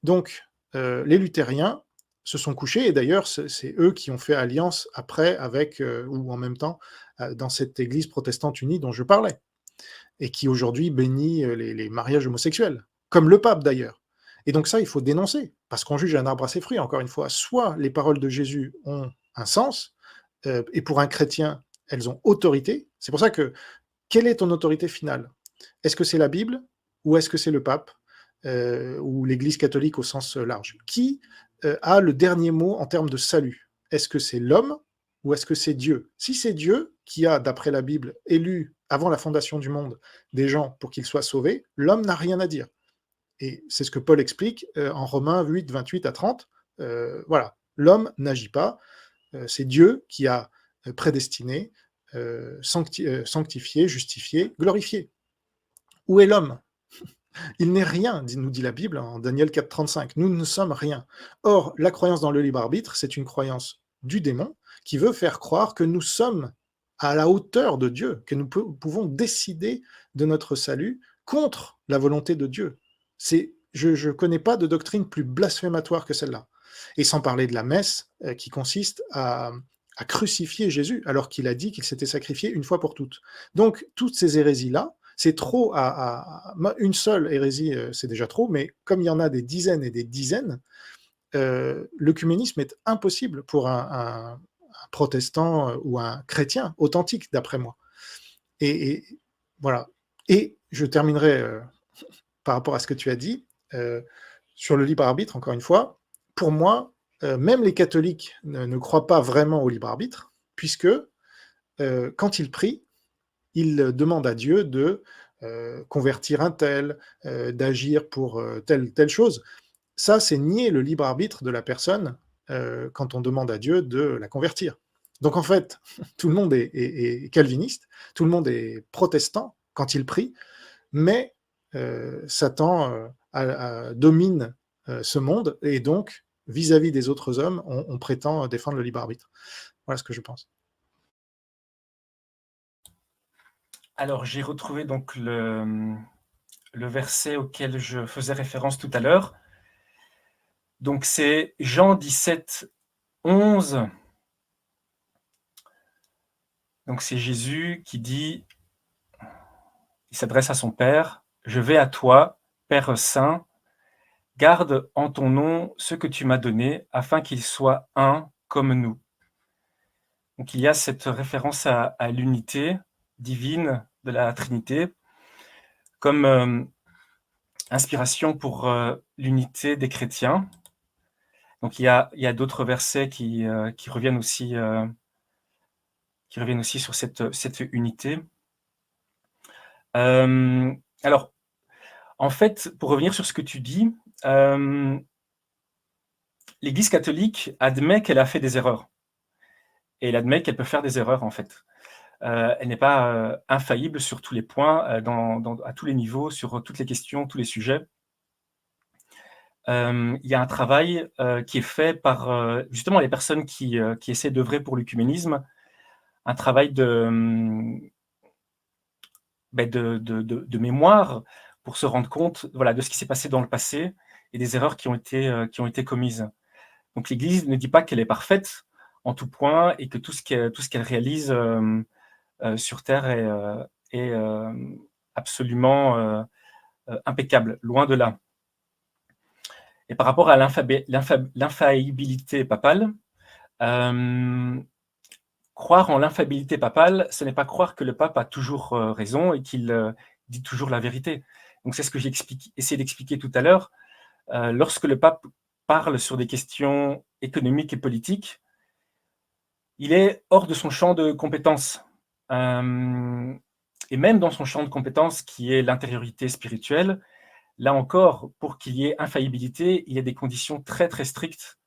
Donc les luthériens se sont couchés, et d'ailleurs c'est eux qui ont fait alliance après avec, ou en même temps, dans cette église protestante unie dont je parlais, et qui aujourd'hui bénit les mariages homosexuels, comme le pape d'ailleurs. Et donc ça, il faut dénoncer, parce qu'on juge un arbre à ses fruits, encore une fois. Soit les paroles de Jésus ont un sens, et pour un chrétien, elles ont autorité. C'est pour ça que, quelle est ton autorité finale? Est-ce que c'est la Bible, ou est-ce que c'est le pape, ou l'Église catholique au sens large? Qui a le dernier mot en termes de salut? Est-ce que c'est l'homme, ou est-ce que c'est Dieu? Si c'est Dieu qui a, d'après la Bible, élu avant la fondation du monde des gens pour qu'ils soient sauvés, l'homme n'a rien à dire. Et c'est ce que Paul explique en Romains 8, 28 à 30. Voilà, l'homme n'agit pas, c'est Dieu qui a prédestiné, sanctifié, justifié, glorifié. Où est l'homme? Il n'est rien, nous dit la Bible en Daniel 4, 35. Nous ne sommes rien. Or, la croyance dans le libre arbitre, c'est une croyance du démon qui veut faire croire que nous sommes à la hauteur de Dieu, que nous pouvons décider de notre salut contre la volonté de Dieu. Je ne connais pas de doctrine plus blasphématoire que celle-là. Et sans parler de la messe qui consiste à crucifier Jésus, alors qu'il a dit qu'il s'était sacrifié une fois pour toutes. Donc, toutes ces hérésies-là, c'est trop une seule hérésie, c'est déjà trop, mais comme il y en a des dizaines et des dizaines, l'œcuménisme est impossible pour un protestant ou un chrétien authentique, d'après moi. Et voilà. Et je terminerai par rapport à ce que tu as dit sur le libre arbitre, encore une fois. Pour moi, même les catholiques ne croient pas vraiment au libre arbitre, puisque quand ils prient, il demande à Dieu de convertir un tel, d'agir pour telle chose. Ça, c'est nier le libre arbitre de la personne quand on demande à Dieu de la convertir. Donc en fait, tout le monde est calviniste, tout le monde est protestant quand il prie, mais Satan domine ce monde, et donc, vis-à-vis des autres hommes, on prétend défendre le libre arbitre. Voilà ce que je pense. Alors, j'ai retrouvé donc le verset auquel je faisais référence tout à l'heure. Donc, c'est Jean 17, 11. Donc, c'est Jésus qui dit, il s'adresse à son Père, « Je vais à toi, Père Saint, garde en ton nom ce que tu m'as donné, afin qu'ils soient un comme nous. » Donc, il y a cette référence à l'unité divine de la Trinité, comme inspiration pour l'unité des chrétiens. Donc, il y a d'autres versets qui reviennent aussi sur cette unité. Alors, en fait, pour revenir sur ce que tu dis, l'Église catholique admet qu'elle a fait des erreurs. Et elle admet qu'elle peut faire des erreurs, en fait. Elle n'est pas infaillible sur tous les points, à tous les niveaux, sur toutes les questions, tous les sujets. Il y a un travail qui est fait par justement les personnes qui essaient d'œuvrer pour l'œcuménisme, un travail de mémoire pour se rendre compte, voilà, de ce qui s'est passé dans le passé et des erreurs qui ont été commises. Donc l'Église ne dit pas qu'elle est parfaite en tout point et que tout ce qu'elle réalise sur Terre est absolument impeccable, loin de là. Et par rapport à l'infaillibilité papale, croire en l'infaillibilité papale, ce n'est pas croire que le pape a toujours raison et qu'il dit toujours la vérité. Donc c'est ce que j'ai essayé d'expliquer tout à l'heure. Lorsque le pape parle sur des questions économiques et politiques, il est hors de son champ de compétences. Et même dans son champ de compétences, qui est l'intériorité spirituelle, là encore, pour qu'il y ait infaillibilité, il y a des conditions très très strictes,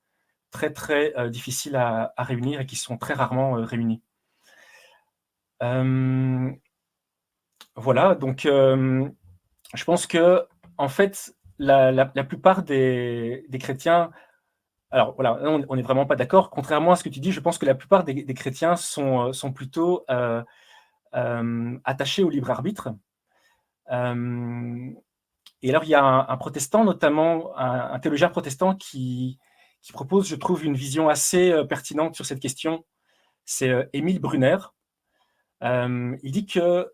très très difficiles à réunir et qui sont très rarement réunies. Voilà, donc je pense que en fait, la plupart des chrétiens, alors voilà, on n'est vraiment pas d'accord. Contrairement à ce que tu dis, je pense que la plupart des chrétiens sont plutôt attachés au libre arbitre. Et alors, il y a un protestant, notamment un théologien protestant, qui propose, je trouve, une vision assez pertinente sur cette question. C'est Émile Brunner. Il dit que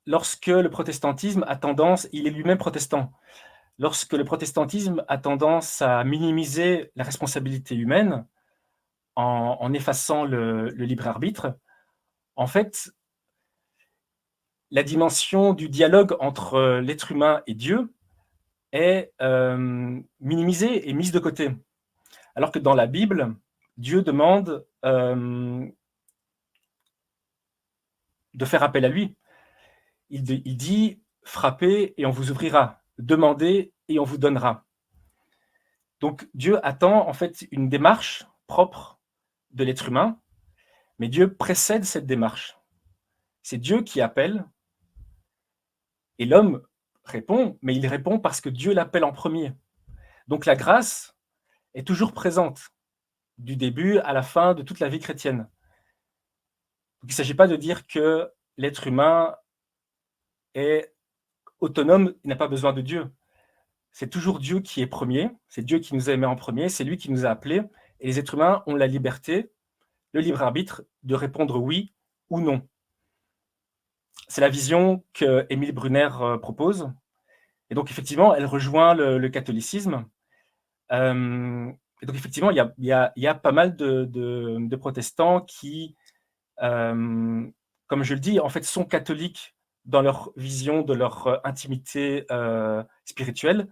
lorsque le protestantisme a tendance, il est lui-même protestant, lorsque le protestantisme a tendance à minimiser la responsabilité humaine en effaçant le libre arbitre, en fait, la dimension du dialogue entre l'être humain et Dieu est minimisée et mise de côté. Alors que dans la Bible, Dieu demande de faire appel à lui. Il dit « frappez et on vous ouvrira, demandez et on vous donnera ». Donc Dieu attend en fait une démarche propre de l'être humain, mais Dieu précède cette démarche. C'est Dieu qui appelle, et l'homme répond, mais il répond parce que Dieu l'appelle en premier. Donc la grâce est toujours présente, du début à la fin de toute la vie chrétienne. Donc, il ne s'agit pas de dire que l'être humain est autonome, il n'a pas besoin de Dieu. C'est toujours Dieu qui est premier, c'est Dieu qui nous a aimés en premier, c'est lui qui nous a appelés, et les êtres humains ont la liberté, le libre arbitre, de répondre oui ou non. C'est la vision que Émile Brunner propose, et donc effectivement, elle rejoint le catholicisme. Et donc effectivement, il y a pas mal de protestants qui, comme je le dis, en fait, sont catholiques dans leur vision de leur intimité spirituelle,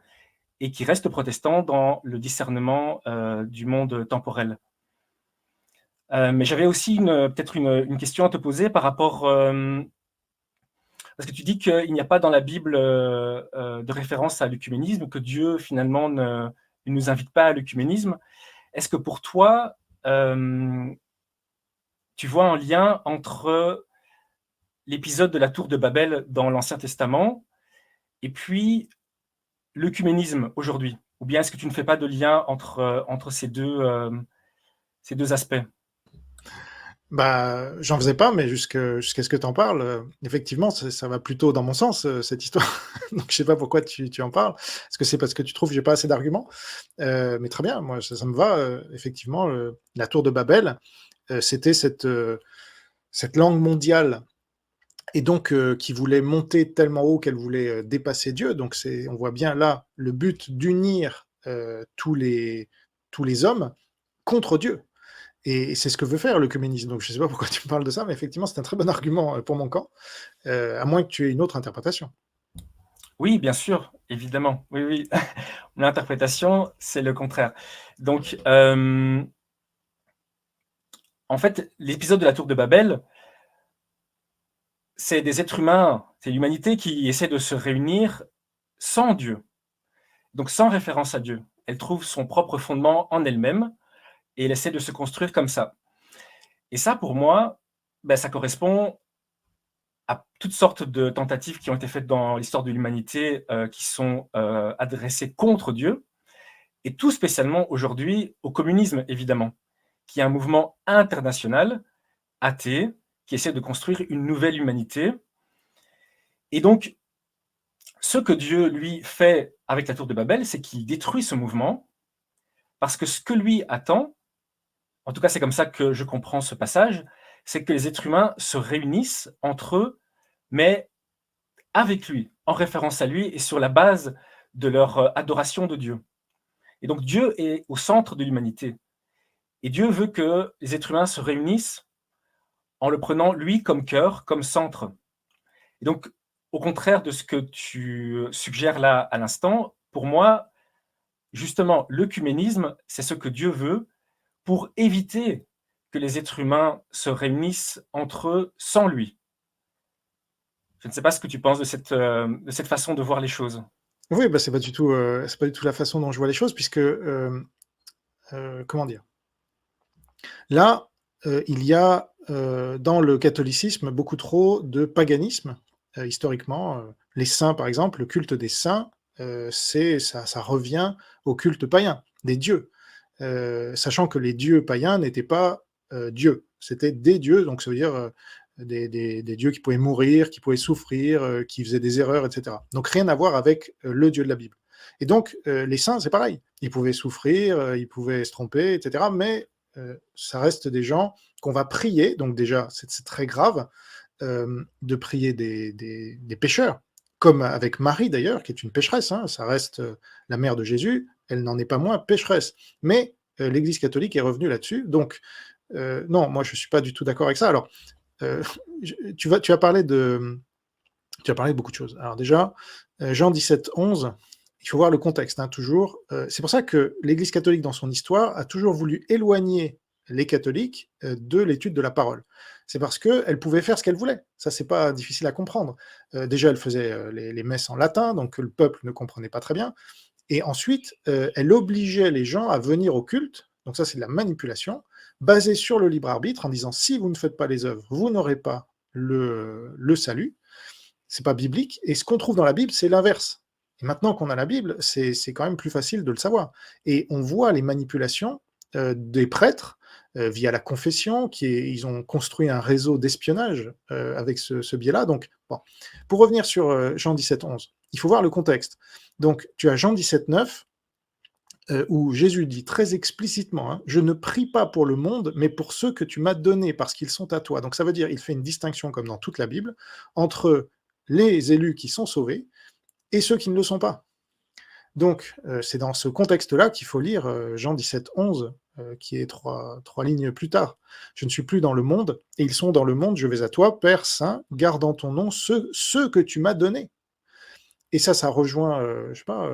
et qui restent protestants dans le discernement du monde temporel. Mais j'avais aussi peut-être une question à te poser par rapport, parce que tu dis qu'il n'y a pas dans la Bible de référence à l'œcuménisme, que Dieu finalement ne nous invite pas à l'œcuménisme. Est-ce que pour toi, tu vois un lien entre l'épisode de la tour de Babel dans l'Ancien Testament et puis l'œcuménisme aujourd'hui? Ou bien est-ce que tu ne fais pas de lien entre ces deux aspects? Bah, j'en faisais pas, mais jusqu'à ce que tu en parles, effectivement, ça va plutôt dans mon sens, cette histoire. Donc je sais pas pourquoi tu en parles. Est-ce que c'est parce que tu trouves que j'ai pas assez d'arguments? Mais très bien, moi ça me va, effectivement, la tour de Babel, c'était cette langue mondiale et donc qui voulait monter tellement haut qu'elle voulait, dépasser Dieu. Donc on voit bien là le but d'unir, tous les hommes contre Dieu. Et c'est ce que veut faire le communisme. Donc je ne sais pas pourquoi tu me parles de ça, mais effectivement, c'est un très bon argument pour mon camp, à moins que tu aies une autre interprétation. Oui, bien sûr, évidemment. Oui, oui. L'interprétation, c'est le contraire. Donc, en fait, l'épisode de la tour de Babel, c'est des êtres humains, c'est l'humanité qui essaie de se réunir sans Dieu, donc sans référence à Dieu. Elle trouve son propre fondement en elle-même et elle essaie de se construire comme ça. Et ça, pour moi, ben, ça correspond à toutes sortes de tentatives qui ont été faites dans l'histoire de l'humanité, qui sont adressées contre Dieu, et tout spécialement aujourd'hui au communisme, évidemment, qui est un mouvement international, athée, qui essaie de construire une nouvelle humanité. Et donc, ce que Dieu, lui, fait avec la tour de Babel, c'est qu'il détruit ce mouvement, parce que ce que lui attend, en tout cas c'est comme ça que je comprends ce passage, c'est que les êtres humains se réunissent entre eux, mais avec lui, en référence à lui et sur la base de leur adoration de Dieu. Et donc Dieu est au centre de l'humanité. Et Dieu veut que les êtres humains se réunissent en le prenant lui comme cœur, comme centre. Et donc, au contraire de ce que tu suggères là à l'instant, pour moi, justement, l'œcuménisme, c'est ce que Dieu veut pour éviter que les êtres humains se réunissent entre eux sans lui. Je ne sais pas ce que tu penses de cette façon de voir les choses. Oui, bah, c'est pas du tout la façon dont je vois les choses, puisque, comment dire? Là, il y a, dans le catholicisme, beaucoup trop de paganisme, historiquement, les saints, par exemple, le culte des saints, ça revient au culte païen, des dieux. Sachant que les dieux païens n'étaient pas, dieux, c'était des dieux, donc ça veut dire, des dieux qui pouvaient mourir, qui pouvaient souffrir, qui faisaient des erreurs et cetera. Donc rien à voir avec, le Dieu de la Bible et donc les saints, c'est pareil. Ils pouvaient souffrir, ils pouvaient se tromper et cetera, mais ça reste des gens qu'on va prier, donc déjà, c'est très grave, de prier des pécheurs, comme avec Marie d'ailleurs, qui est une pécheresse, hein, ça reste la mère de Jésus, elle n'en est pas moins pécheresse. Mais l'Église catholique est revenue là-dessus, donc non, moi je ne suis pas du tout d'accord avec ça. Alors, euh, tu as parlé de beaucoup de choses. Alors déjà, Jean 17, 11, il faut voir le contexte, hein, toujours. C'est pour ça que l'Église catholique, dans son histoire, a toujours voulu éloigner les catholiques de l'étude de la parole. C'est parce qu'elle pouvait faire ce qu'elle voulait. Ça, c'est pas difficile à comprendre. Déjà, elle faisait les messes en latin, donc le peuple ne comprenait pas très bien. Et ensuite, elle obligeait les gens à venir au culte, donc ça, c'est de la manipulation, basée sur le libre arbitre, en disant si vous ne faites pas les œuvres, vous n'aurez pas le salut. C'est pas biblique. Et ce qu'on trouve dans la Bible, c'est l'inverse. Et maintenant qu'on a la Bible, c'est quand même plus facile de le savoir. Et on voit les manipulations des prêtres via la confession, ils ont construit un réseau d'espionnage avec ce biais-là. Donc, bon. Pour revenir sur Jean 17, 11, il faut voir le contexte. Donc, tu as Jean 17, 9, où Jésus dit très explicitement, hein, je ne prie pas pour le monde, mais pour ceux que tu m'as donnés, parce qu'ils sont à toi. Donc ça veut dire, il fait une distinction, comme dans toute la Bible, entre les élus qui sont sauvés et ceux qui ne le sont pas. Donc c'est dans ce contexte-là qu'il faut lire Jean 17, 11, qui est trois lignes plus tard. Je ne suis plus dans le monde, et ils sont dans le monde, je vais à toi, Père Saint, garde en ton nom ceux que tu m'as donnés. Et ça rejoint, je sais pas,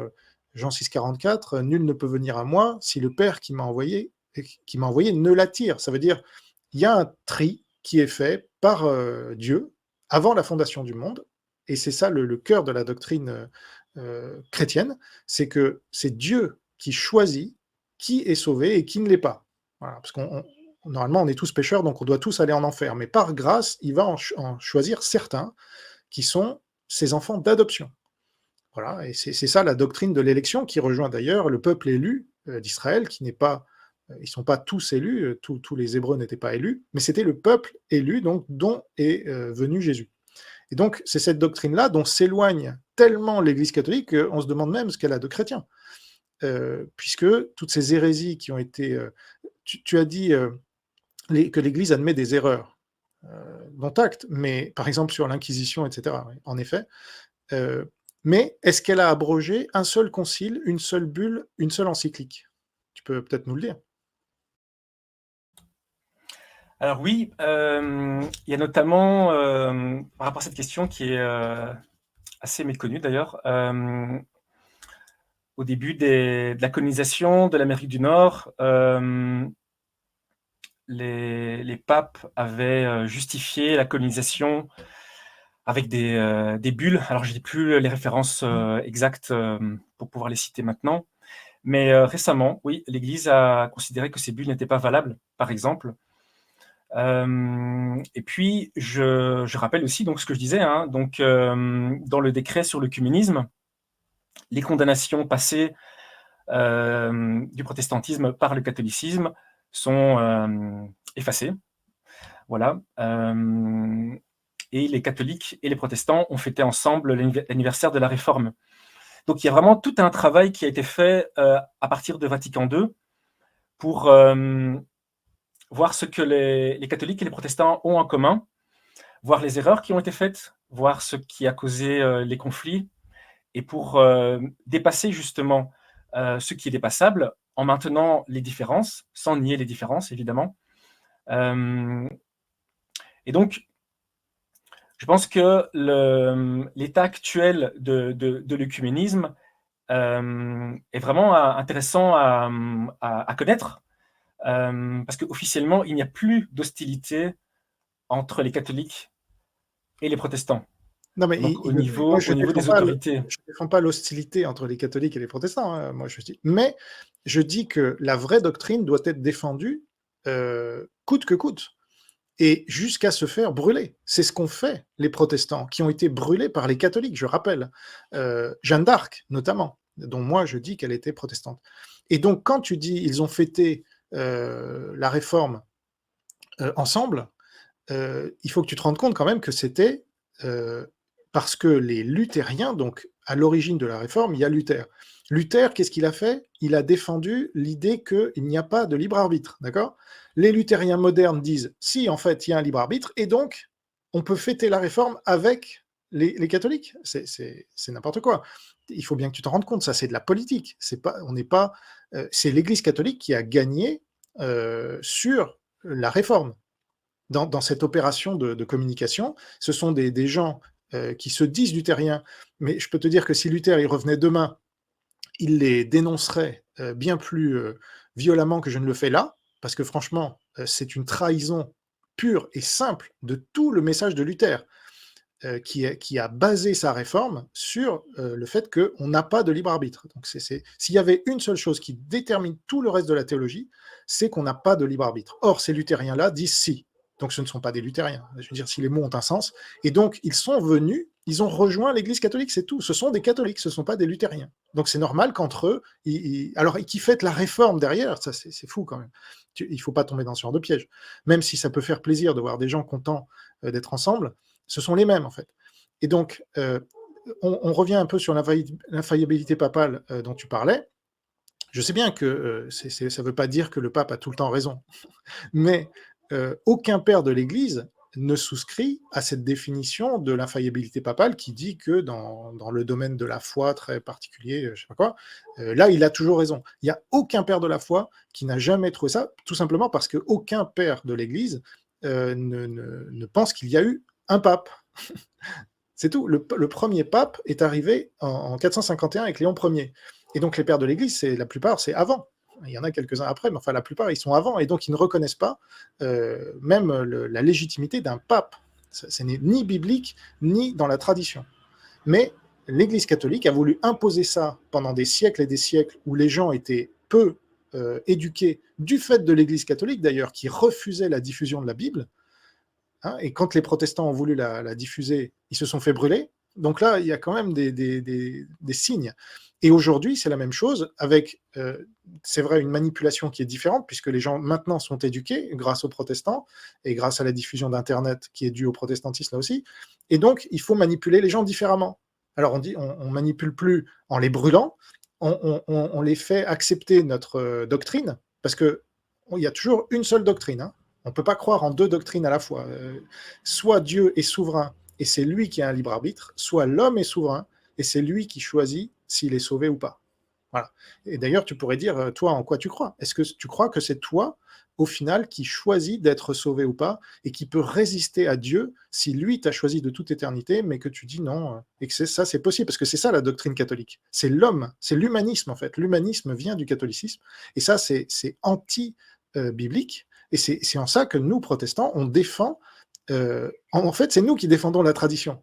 Jean 6, 44, nul ne peut venir à moi si le Père qui m'a envoyé ne l'attire. Ça veut dire, il y a un tri qui est fait par Dieu avant la fondation du monde, et c'est ça le cœur de la doctrine chrétienne, c'est que c'est Dieu qui choisit qui est sauvé et qui ne l'est pas. Voilà, parce qu'on normalement on est tous pécheurs, donc on doit tous aller en enfer, mais par grâce, il va en choisir certains qui sont ses enfants d'adoption. Voilà, et c'est ça la doctrine de l'élection qui rejoint d'ailleurs le peuple élu d'Israël, qui n'est pas Ils ne sont pas tous élus, tous les Hébreux n'étaient pas élus, mais c'était le peuple élu, donc, dont est venu Jésus. Et donc, c'est cette doctrine-là dont s'éloigne tellement l'Église catholique qu'on se demande même ce qu'elle a de chrétien. Puisque toutes ces hérésies qui ont été... tu as dit que l'Église admet des erreurs. Dont acte, mais par exemple sur l'Inquisition, etc. Oui, en effet. Mais est-ce qu'elle a abrogé un seul concile, une seule bulle, une seule encyclique? Tu peux peut-être nous le dire. Alors oui, il y a notamment, par rapport à cette question qui est assez méconnue d'ailleurs, au début de la colonisation de l'Amérique du Nord, les papes avaient justifié la colonisation avec des bulles. Alors je n'ai plus les références exactes pour pouvoir les citer maintenant, mais récemment, oui, l'Église a considéré que ces bulles n'étaient pas valables, par exemple. Et puis, je rappelle aussi donc, ce que je disais, hein, donc, dans le décret sur l'œcuménisme, les condamnations passées du protestantisme par le catholicisme sont effacées. Voilà. Et les catholiques et les protestants ont fêté ensemble l'anniversaire de la Réforme. Donc il y a vraiment tout un travail qui a été fait à partir de Vatican II pour voir ce que les catholiques et les protestants ont en commun, voir les erreurs qui ont été faites, voir ce qui a causé les conflits, et pour dépasser justement ce qui est dépassable en maintenant les différences, sans nier les différences évidemment. Et donc, je pense que l'état actuel de l'œcuménisme est vraiment intéressant à connaître, parce qu'officiellement, il n'y a plus d'hostilité entre les catholiques et les protestants. Non, mais Donc, au niveau des autorités. Je ne défends pas l'hostilité entre les catholiques et les protestants, hein, moi je dis. Mais je dis que la vraie doctrine doit être défendue coûte que coûte, et jusqu'à se faire brûler. C'est ce qu'ont fait les protestants, qui ont été brûlés par les catholiques, je rappelle. Jeanne d'Arc, notamment, dont moi je dis qu'elle était protestante. Et donc, quand tu dis ils ont fêté la Réforme ensemble, il faut que tu te rendes compte quand même que c'était parce que les luthériens, donc à l'origine de la Réforme, il y a Luther. Luther, qu'est-ce qu'il a fait? Il a défendu l'idée qu'il n'y a pas de libre arbitre, d'accord? Les luthériens modernes disent, si, en fait, il y a un libre arbitre, et donc, on peut fêter la Réforme avec les catholiques. C'est n'importe quoi. Il faut bien que tu t'en rendes compte, ça c'est de la politique. C'est l'Église catholique qui a gagné sur la Réforme. Dans cette opération de communication, ce sont des gens qui se disent luthériens, mais je peux te dire que si Luther il revenait demain, il les dénoncerait bien plus violemment que je ne le fais là, parce que franchement, c'est une trahison pure et simple de tout le message de Luther, qui a basé sa réforme sur le fait qu'on n'a pas de libre arbitre. Donc s'il y avait une seule chose qui détermine tout le reste de la théologie, c'est qu'on n'a pas de libre arbitre. Or, ces luthériens-là disent si. Donc ce ne sont pas des luthériens, je veux dire, si les mots ont un sens. Et donc, ils sont venus, ils ont rejoint l'Église catholique, c'est tout. Ce sont des catholiques, ce ne sont pas des luthériens. Donc c'est normal qu'entre eux, alors qui fêtent la réforme derrière, ça c'est fou quand même. Il ne faut pas tomber dans ce genre de piège. Même si ça peut faire plaisir de voir des gens contents d'être ensemble, ce sont les mêmes en fait. Et donc, on revient un peu sur l'infaillibilité papale dont tu parlais. Je sais bien que ça ne veut pas dire que le pape a tout le temps raison, mais aucun père de l'Église ne souscrit à cette définition de l'infaillibilité papale qui dit que dans le domaine de la foi très particulier, je sais pas quoi, là, il a toujours raison. Il n'y a aucun père de la foi qui n'a jamais trouvé ça, tout simplement parce qu'aucun père de l'Église ne pense qu'il y a eu un pape. C'est tout. Le premier pape est arrivé en 451 avec Léon Ier. Et donc les pères de l'Église, la plupart, c'est avant. Il y en a quelques-uns après, mais enfin la plupart, ils sont avant, et donc ils ne reconnaissent pas même la légitimité d'un pape. Ce n'est ni biblique, ni dans la tradition. Mais l'Église catholique a voulu imposer ça pendant des siècles et des siècles, où les gens étaient peu éduqués, du fait de l'Église catholique d'ailleurs, qui refusait la diffusion de la Bible. Hein, et quand les protestants ont voulu la diffuser, ils se sont fait brûler. Donc là, il y a quand même des signes. Et aujourd'hui, c'est la même chose avec, c'est vrai, une manipulation qui est différente, puisque les gens maintenant sont éduqués grâce aux protestants et grâce à la diffusion d'Internet qui est due au protestantisme là aussi. Et donc, il faut manipuler les gens différemment. Alors, on manipule plus en les brûlant, on les fait accepter notre doctrine, parce que il y a toujours une seule doctrine. Hein. On ne peut pas croire en deux doctrines à la fois. Soit Dieu est souverain et c'est lui qui a un libre arbitre, soit l'homme est souverain et c'est lui qui choisit s'il est sauvé ou pas. Voilà. Et d'ailleurs, tu pourrais dire, toi, en quoi tu crois? Est-ce que tu crois que c'est toi, au final, qui choisis d'être sauvé ou pas et qui peut résister à Dieu si lui t'a choisi de toute éternité, mais que tu dis non, et que ça, c'est possible? Parce que c'est ça la doctrine catholique. C'est l'homme, c'est l'humanisme, en fait. L'humanisme vient du catholicisme. Et ça, c'est anti-biblique. Et c'est en ça que nous, protestants, on défend. En fait, c'est nous qui défendons la tradition.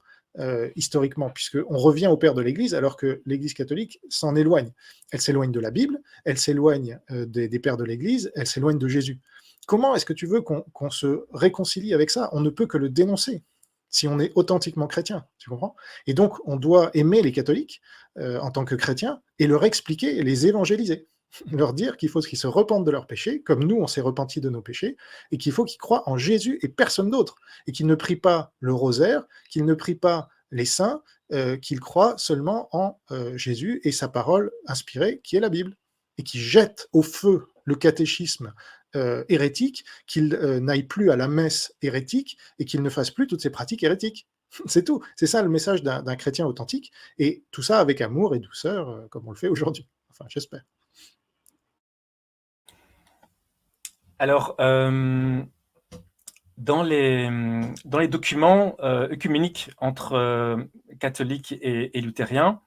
Historiquement, puisqu'on revient au père de l'Église, alors que l'Église catholique s'en éloigne. Elle s'éloigne de la Bible, elle s'éloigne des pères de l'Église, elle s'éloigne de Jésus. Comment est-ce que tu veux qu'on se réconcilie avec ça? On ne peut que le dénoncer si on est authentiquement chrétien, tu comprends? Et donc, on doit aimer les catholiques en tant que chrétiens et leur expliquer et les évangéliser. Leur dire qu'il faut qu'ils se repentent de leurs péchés, comme nous, on s'est repentis de nos péchés, et qu'il faut qu'ils croient en Jésus et personne d'autre, et qu'ils ne prient pas le rosaire, qu'ils ne prient pas les saints, qu'ils croient seulement en Jésus et sa parole inspirée, qui est la Bible, et qu'ils jettent au feu le catéchisme hérétique, qu'ils n'aillent plus à la messe hérétique, et qu'ils ne fassent plus toutes ces pratiques hérétiques. C'est tout. C'est ça le message d'un chrétien authentique, et tout ça avec amour et douceur, comme on le fait aujourd'hui. Enfin, j'espère. Alors, dans les documents œcuméniques entre catholiques et luthériens,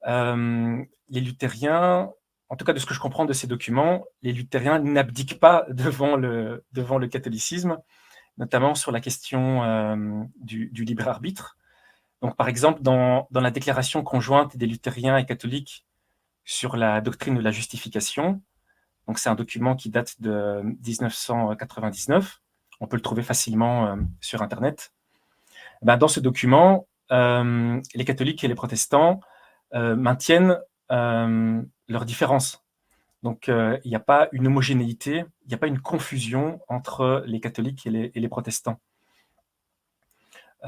les luthériens, en tout cas de ce que je comprends de ces documents, les luthériens n'abdiquent pas devant le catholicisme, notamment sur la question du libre arbitre. Donc, par exemple, dans la déclaration conjointe des luthériens et catholiques sur la doctrine de la justification, donc c'est un document qui date de 1999, on peut le trouver facilement sur Internet. Ben, dans ce document, les catholiques et les protestants maintiennent leurs différences. Donc, il n'y a pas une homogénéité, il n'y a pas une confusion entre les catholiques et les protestants. Et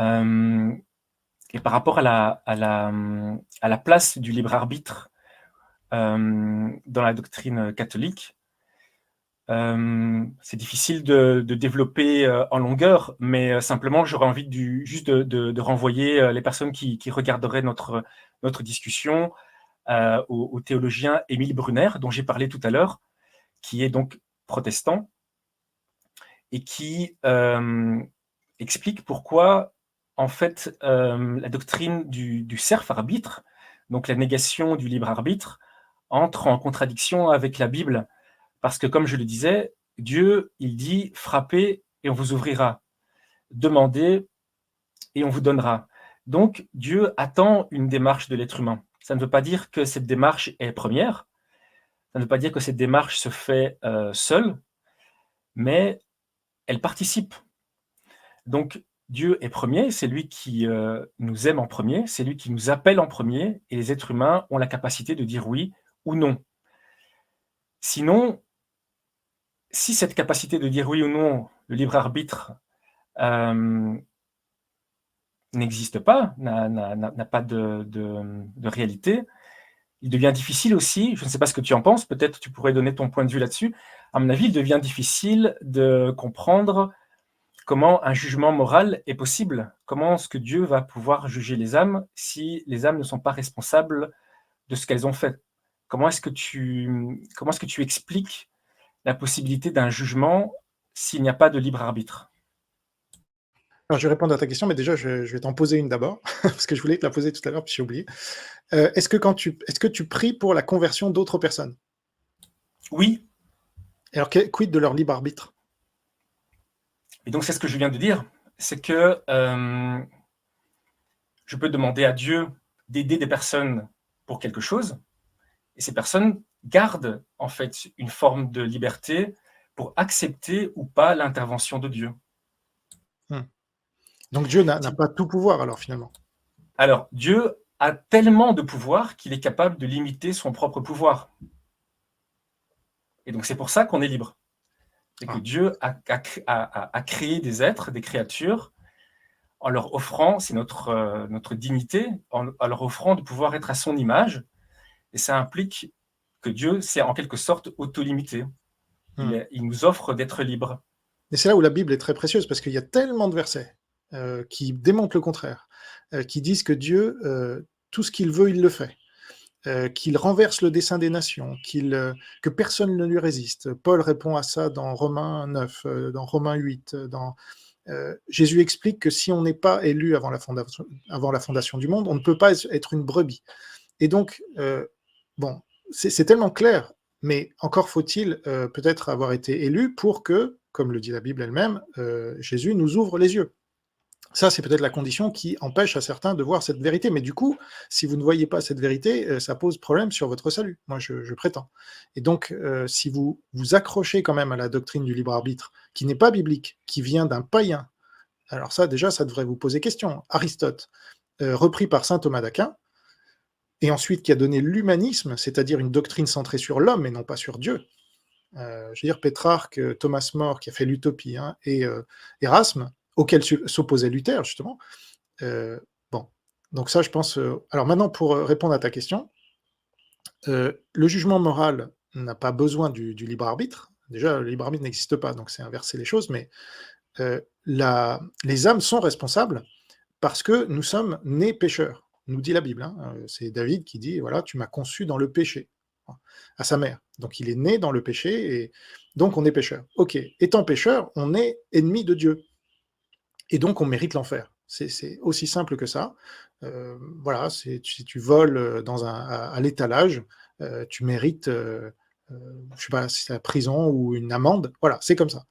par rapport à la place du libre arbitre dans la doctrine catholique, c'est difficile de développer en longueur, mais simplement j'aurais envie juste de renvoyer les personnes qui regarderaient notre discussion au théologien Émile Brunner, dont j'ai parlé tout à l'heure, qui est donc protestant et qui explique pourquoi en fait la doctrine du serf arbitre, donc la négation du libre arbitre, entre en contradiction avec la Bible. Parce que, comme je le disais, Dieu, il dit « frappez et on vous ouvrira, demandez et on vous donnera ». Donc, Dieu attend une démarche de l'être humain. Ça ne veut pas dire que cette démarche est première, ça ne veut pas dire que cette démarche se fait seule, mais elle participe. Donc, Dieu est premier, c'est lui qui nous aime en premier, c'est lui qui nous appelle en premier, et les êtres humains ont la capacité de dire oui ou non. Sinon, si cette capacité de dire oui ou non, le libre arbitre, n'existe pas, n'a pas de réalité, il devient difficile aussi, je ne sais pas ce que tu en penses, peut-être tu pourrais donner ton point de vue là-dessus, à mon avis, il devient difficile de comprendre comment un jugement moral est possible, comment est-ce que Dieu va pouvoir juger les âmes si les âmes ne sont pas responsables de ce qu'elles ont fait. Comment est-ce que tu expliques la possibilité d'un jugement s'il n'y a pas de libre arbitre? Alors, je vais répondre à ta question, mais déjà, je vais t'en poser une d'abord, parce que je voulais te la poser tout à l'heure, puis j'ai oublié. Est-ce que tu pries pour la conversion d'autres personnes? Oui, Alors, quid de leur libre arbitre? et donc c'est ce que je viens de dire, c'est que je peux demander à Dieu d'aider des personnes pour quelque chose, et ces personnes gardent en fait une forme de liberté pour accepter ou pas l'intervention de Dieu. Donc, Dieu n'a pas tout pouvoir, alors, finalement. Alors, Dieu a tellement de pouvoir qu'il est capable de limiter son propre pouvoir. Et donc, c'est pour ça qu'on est libre. C'est que Ah. Dieu a créé des êtres, des créatures, en leur offrant, c'est notre dignité, en leur offrant de pouvoir être à son image. Et ça implique que Dieu s'est en quelque sorte auto-limité. Il nous offre d'être libres. Et c'est là où la Bible est très précieuse, parce qu'il y a tellement de versets qui démontrent le contraire, qui disent que Dieu, tout ce qu'il veut, il le fait. Qu'il renverse le dessein des nations, que personne ne lui résiste. Paul répond à ça dans Romains 9, dans Romains 8. Jésus explique que si on n'est pas élu avant la fondation du monde, on ne peut pas être une brebis. Et donc, bon, c'est tellement clair, mais encore faut-il peut-être avoir été élu pour que, comme le dit la Bible elle-même, Jésus nous ouvre les yeux. Ça, c'est peut-être la condition qui empêche à certains de voir cette vérité. Mais du coup, si vous ne voyez pas cette vérité, ça pose problème sur votre salut. Moi, je prétends. Et donc, si vous vous accrochez quand même à la doctrine du libre arbitre, qui n'est pas biblique, qui vient d'un païen, alors ça, déjà, ça devrait vous poser question. Aristote, repris par saint Thomas d'Aquin, et ensuite qui a donné l'humanisme, c'est-à-dire une doctrine centrée sur l'homme et non pas sur Dieu. Je veux dire, Pétrarque, Thomas More, qui a fait l'Utopie, hein, et Erasme, auquel s'opposait Luther, justement. Bon, donc ça, je pense... Alors maintenant, pour répondre à ta question, le jugement moral n'a pas besoin du libre arbitre. Déjà, le libre arbitre n'existe pas, donc c'est inverser les choses, mais les âmes sont responsables parce que nous sommes nés pécheurs, nous dit la Bible. Hein. C'est David qui dit, voilà, tu m'as conçu dans le péché, à sa mère. Donc il est né dans le péché, et donc on est pécheur. Ok, étant pécheur, on est ennemi de Dieu. Et donc on mérite l'enfer. C'est aussi simple que ça. Voilà, si tu voles à l'étalage, tu mérites, je sais pas si c'est la prison ou une amende. Voilà, c'est comme ça.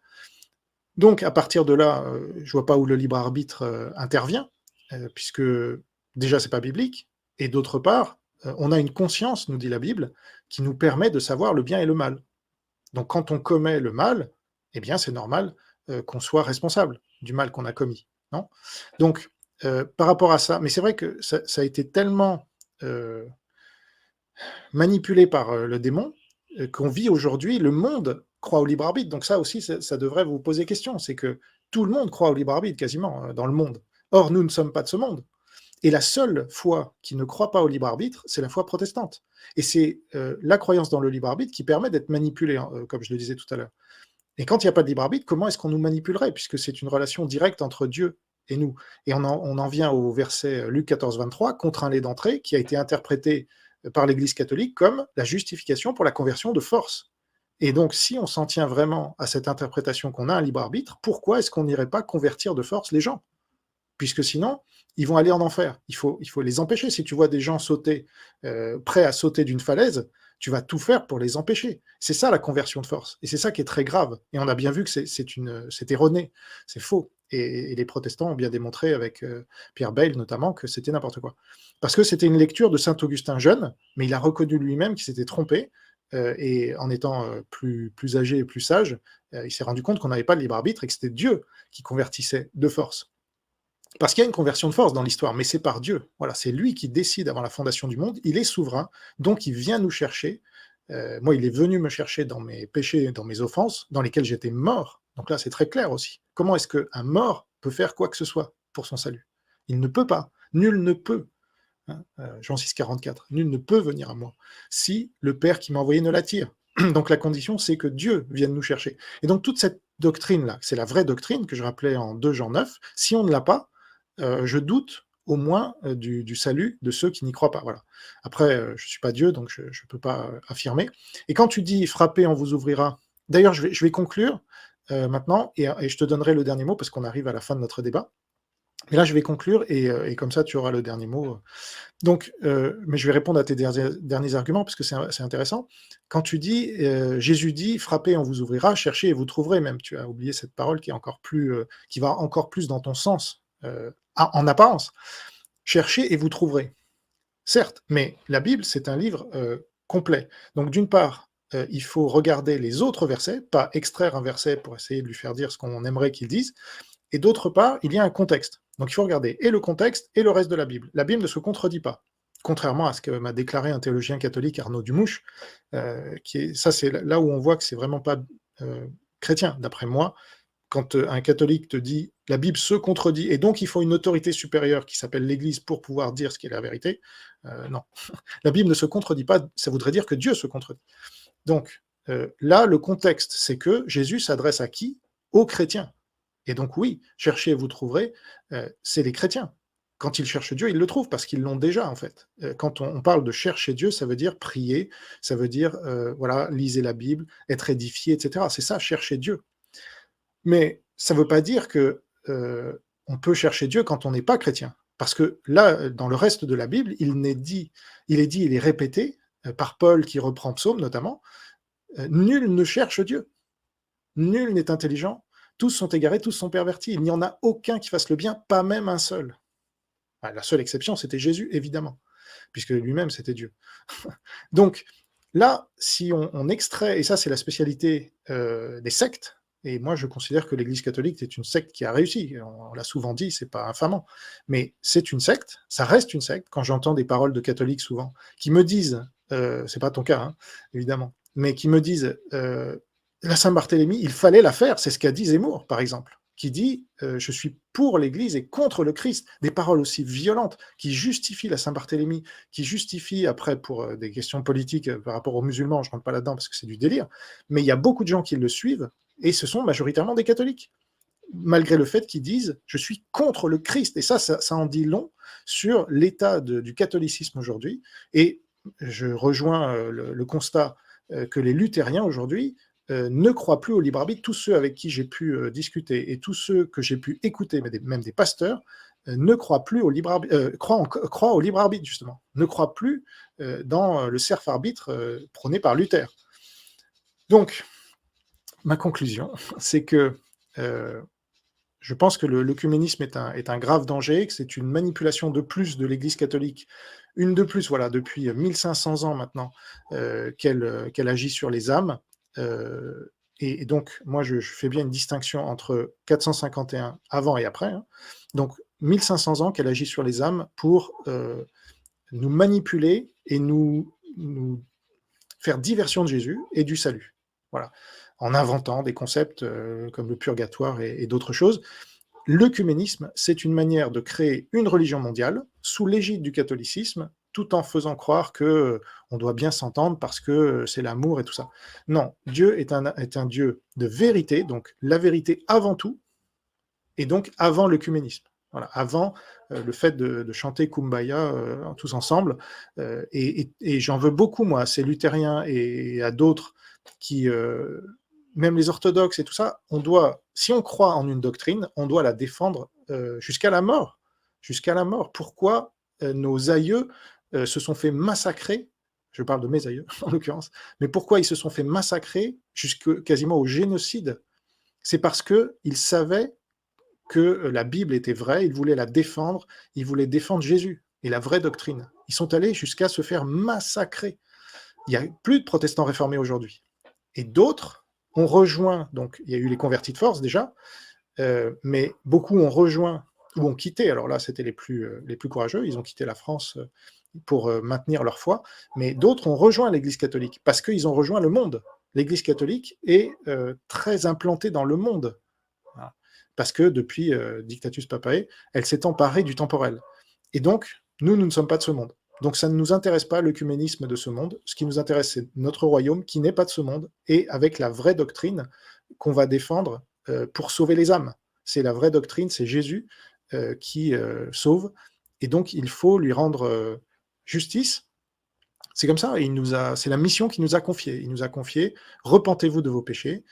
Donc à partir de là, je vois pas où le libre arbitre intervient, puisque déjà c'est pas biblique, et d'autre part, on a une conscience, nous dit la Bible, qui nous permet de savoir le bien et le mal. Donc quand on commet le mal, eh bien c'est normal qu'on soit responsable du mal qu'on a commis, non? Donc par rapport à ça, mais c'est vrai que ça a été tellement manipulé par le démon qu'on vit aujourd'hui, le monde croit au libre arbitre. Donc ça aussi, ça devrait vous poser question. C'est que tout le monde croit au libre arbitre quasiment dans le monde. Or, nous ne sommes pas de ce monde. Et la seule foi qui ne croit pas au libre arbitre, c'est la foi protestante. Et c'est la croyance dans le libre arbitre qui permet d'être manipulé, hein, comme je le disais tout à l'heure. Et quand il n'y a pas de libre arbitre, comment est-ce qu'on nous manipulerait, puisque c'est une relation directe entre Dieu et nous. Et on en vient au verset Luc 14, 23, contraint les d'entrée, qui a été interprété par l'Église catholique comme la justification pour la conversion de force. Et donc, si on s'en tient vraiment à cette interprétation qu'on a un libre arbitre, pourquoi est-ce qu'on n'irait pas convertir de force les gens? Puisque sinon, ils vont aller en enfer. Il faut les empêcher. Si tu vois des gens sauter, prêts à sauter d'une falaise, tu vas tout faire pour les empêcher. C'est ça la conversion de force. Et c'est ça qui est très grave. Et on a bien vu que c'est erroné, c'est faux. Et les protestants ont bien démontré, avec Pierre Bayle notamment, que c'était n'importe quoi. Parce que c'était une lecture de saint Augustin jeune, mais il a reconnu lui-même qu'il s'était trompé, et en étant plus âgé et plus sage, il s'est rendu compte qu'on n'avait pas de libre arbitre et que c'était Dieu qui convertissait de force. Parce qu'il y a une conversion de force dans l'histoire, mais c'est par Dieu. Voilà, c'est lui qui décide avant la fondation du monde, il est souverain, donc il vient nous chercher. Moi, il est venu me chercher dans mes péchés, dans mes offenses, dans lesquelles j'étais mort. Donc là, c'est très clair aussi. Comment est-ce qu'un mort peut faire quoi que ce soit pour son salut? Il ne peut pas. Nul ne peut. Hein, Jean 6, 44. Nul ne peut venir à moi si le Père qui m'a envoyé ne l'attire. Donc la condition, c'est que Dieu vienne nous chercher. Et donc toute cette doctrine-là, c'est la vraie doctrine que je rappelais en 2 Jean 9, si on ne l'a pas, je doute au moins du salut de ceux qui n'y croient pas. Voilà. Après, je ne suis pas Dieu, donc je ne peux pas affirmer. Et quand tu dis frappez, on vous ouvrira, d'ailleurs, je vais conclure maintenant, et je te donnerai le dernier mot parce qu'on arrive à la fin de notre débat. Mais là, je vais conclure, et comme ça, tu auras le dernier mot. Donc, mais je vais répondre à tes derniers arguments parce que c'est intéressant. Quand tu dis, Jésus dit, frappez, on vous ouvrira, cherchez et vous trouverez, même. Tu as oublié cette parole qui est encore plus, qui va encore plus dans ton sens. En apparence. Cherchez et vous trouverez. Certes, mais la Bible, c'est un livre complet. Donc d'une part, il faut regarder les autres versets, pas extraire un verset pour essayer de lui faire dire ce qu'on aimerait qu'il dise, et d'autre part, il y a un contexte. Donc il faut regarder et le contexte et le reste de la Bible. La Bible ne se contredit pas, contrairement à ce que m'a déclaré un théologien catholique, Arnaud Dumouche, ça c'est là où on voit que c'est vraiment pas chrétien, d'après moi. Quand un catholique te dit la Bible se contredit et donc il faut une autorité supérieure qui s'appelle l'Église pour pouvoir dire ce qui est la vérité, non. La Bible ne se contredit pas, ça voudrait dire que Dieu se contredit. Donc là, le contexte, c'est que Jésus s'adresse à qui? Aux chrétiens. Et donc oui, cherchez et vous trouverez, c'est les chrétiens. Quand ils cherchent Dieu, ils le trouvent parce qu'ils l'ont déjà en fait. Quand on parle de chercher Dieu, ça veut dire prier, ça veut dire voilà, lisez la Bible, être édifié, etc. C'est ça, chercher Dieu. Mais ça ne veut pas dire que on peut chercher Dieu quand on n'est pas chrétien. Parce que là, dans le reste de la Bible, il est répété par Paul qui reprend Psaume notamment, nul ne cherche Dieu, nul n'est intelligent, tous sont égarés, tous sont pervertis. Il n'y en a aucun qui fasse le bien, pas même un seul. Enfin, la seule exception, c'était Jésus, évidemment, puisque lui-même, c'était Dieu. Donc, là, si on extrait, et ça, c'est la spécialité des sectes, et moi, je considère que l'Église catholique est une secte qui a réussi. On l'a souvent dit, c'est pas infamant, mais c'est une secte, ça reste une secte. Quand j'entends des paroles de catholiques souvent qui me disent, c'est pas ton cas, hein, évidemment, mais qui me disent la Saint-Barthélemy, il fallait la faire, c'est ce qu'a dit Zemmour, par exemple, qui dit je suis pour l'Église et contre le Christ. Des paroles aussi violentes qui justifient la Saint-Barthélemy, qui justifient après pour des questions politiques par rapport aux musulmans, je ne rentre pas là-dedans parce que c'est du délire, mais il y a beaucoup de gens qui le suivent et ce sont majoritairement des catholiques, malgré le fait qu'ils disent je suis contre le Christ. Et ça en dit long sur l'état du catholicisme aujourd'hui. Et je rejoins le constat que les luthériens aujourd'hui ne croient plus au libre arbitre. Tous ceux avec qui j'ai pu discuter et tous ceux que j'ai pu écouter, même des pasteurs, ne croient plus au libre arbitre, croient au libre arbitre justement, ne croient plus dans le serf arbitre prôné par Luther. Donc, ma conclusion, c'est que je pense que l'œcuménisme est un grave danger, que c'est une manipulation de plus de l'Église catholique, une de plus, voilà, depuis 1500 ans maintenant, qu'elle agit sur les âmes. Et donc, moi, je fais bien une distinction entre 451 avant et après. Hein. Donc, 1500 ans qu'elle agit sur les âmes pour nous manipuler et nous faire diversion de Jésus et du salut. Voilà. En inventant des concepts comme le purgatoire et d'autres choses. L'œcuménisme, c'est une manière de créer une religion mondiale sous l'égide du catholicisme, tout en faisant croire que on doit bien s'entendre parce que c'est l'amour et tout ça. Non, Dieu est un Dieu de vérité, donc la vérité avant tout, et donc avant l'œcuménisme. Voilà, avant le fait de chanter Kumbaya tous ensemble. Et j'en veux beaucoup, moi, à ces luthériens et à d'autres qui, même les orthodoxes et tout ça, si on croit en une doctrine, on doit la défendre jusqu'à la mort. Jusqu'à la mort. Pourquoi nos aïeux se sont fait massacrer, je parle de mes aïeux en l'occurrence, mais pourquoi ils se sont fait massacrer quasiment au génocide? C'est parce qu'ils savaient que la Bible était vraie, ils voulaient la défendre, ils voulaient défendre Jésus et la vraie doctrine. Ils sont allés jusqu'à se faire massacrer. Il n'y a plus de protestants réformés aujourd'hui. Et d'autres ont rejoint, donc il y a eu les convertis de force déjà, mais beaucoup ont rejoint ou ont quitté, alors là c'était les plus courageux, ils ont quitté la France pour maintenir leur foi, mais d'autres ont rejoint l'Église catholique parce qu'ils ont rejoint le monde. L'Église catholique est très implantée dans le monde. Voilà. Parce que depuis Dictatus Papae, elle s'est emparée du temporel. Et donc, nous ne sommes pas de ce monde. Donc ça ne nous intéresse pas l'œcuménisme de ce monde. Ce qui nous intéresse, c'est notre royaume qui n'est pas de ce monde et avec la vraie doctrine qu'on va défendre pour sauver les âmes. C'est la vraie doctrine, c'est Jésus qui sauve. Et donc, il faut lui rendre justice. C'est comme ça. C'est la mission qu'il nous a confiée. Il nous a confié, repentez-vous de vos péchés,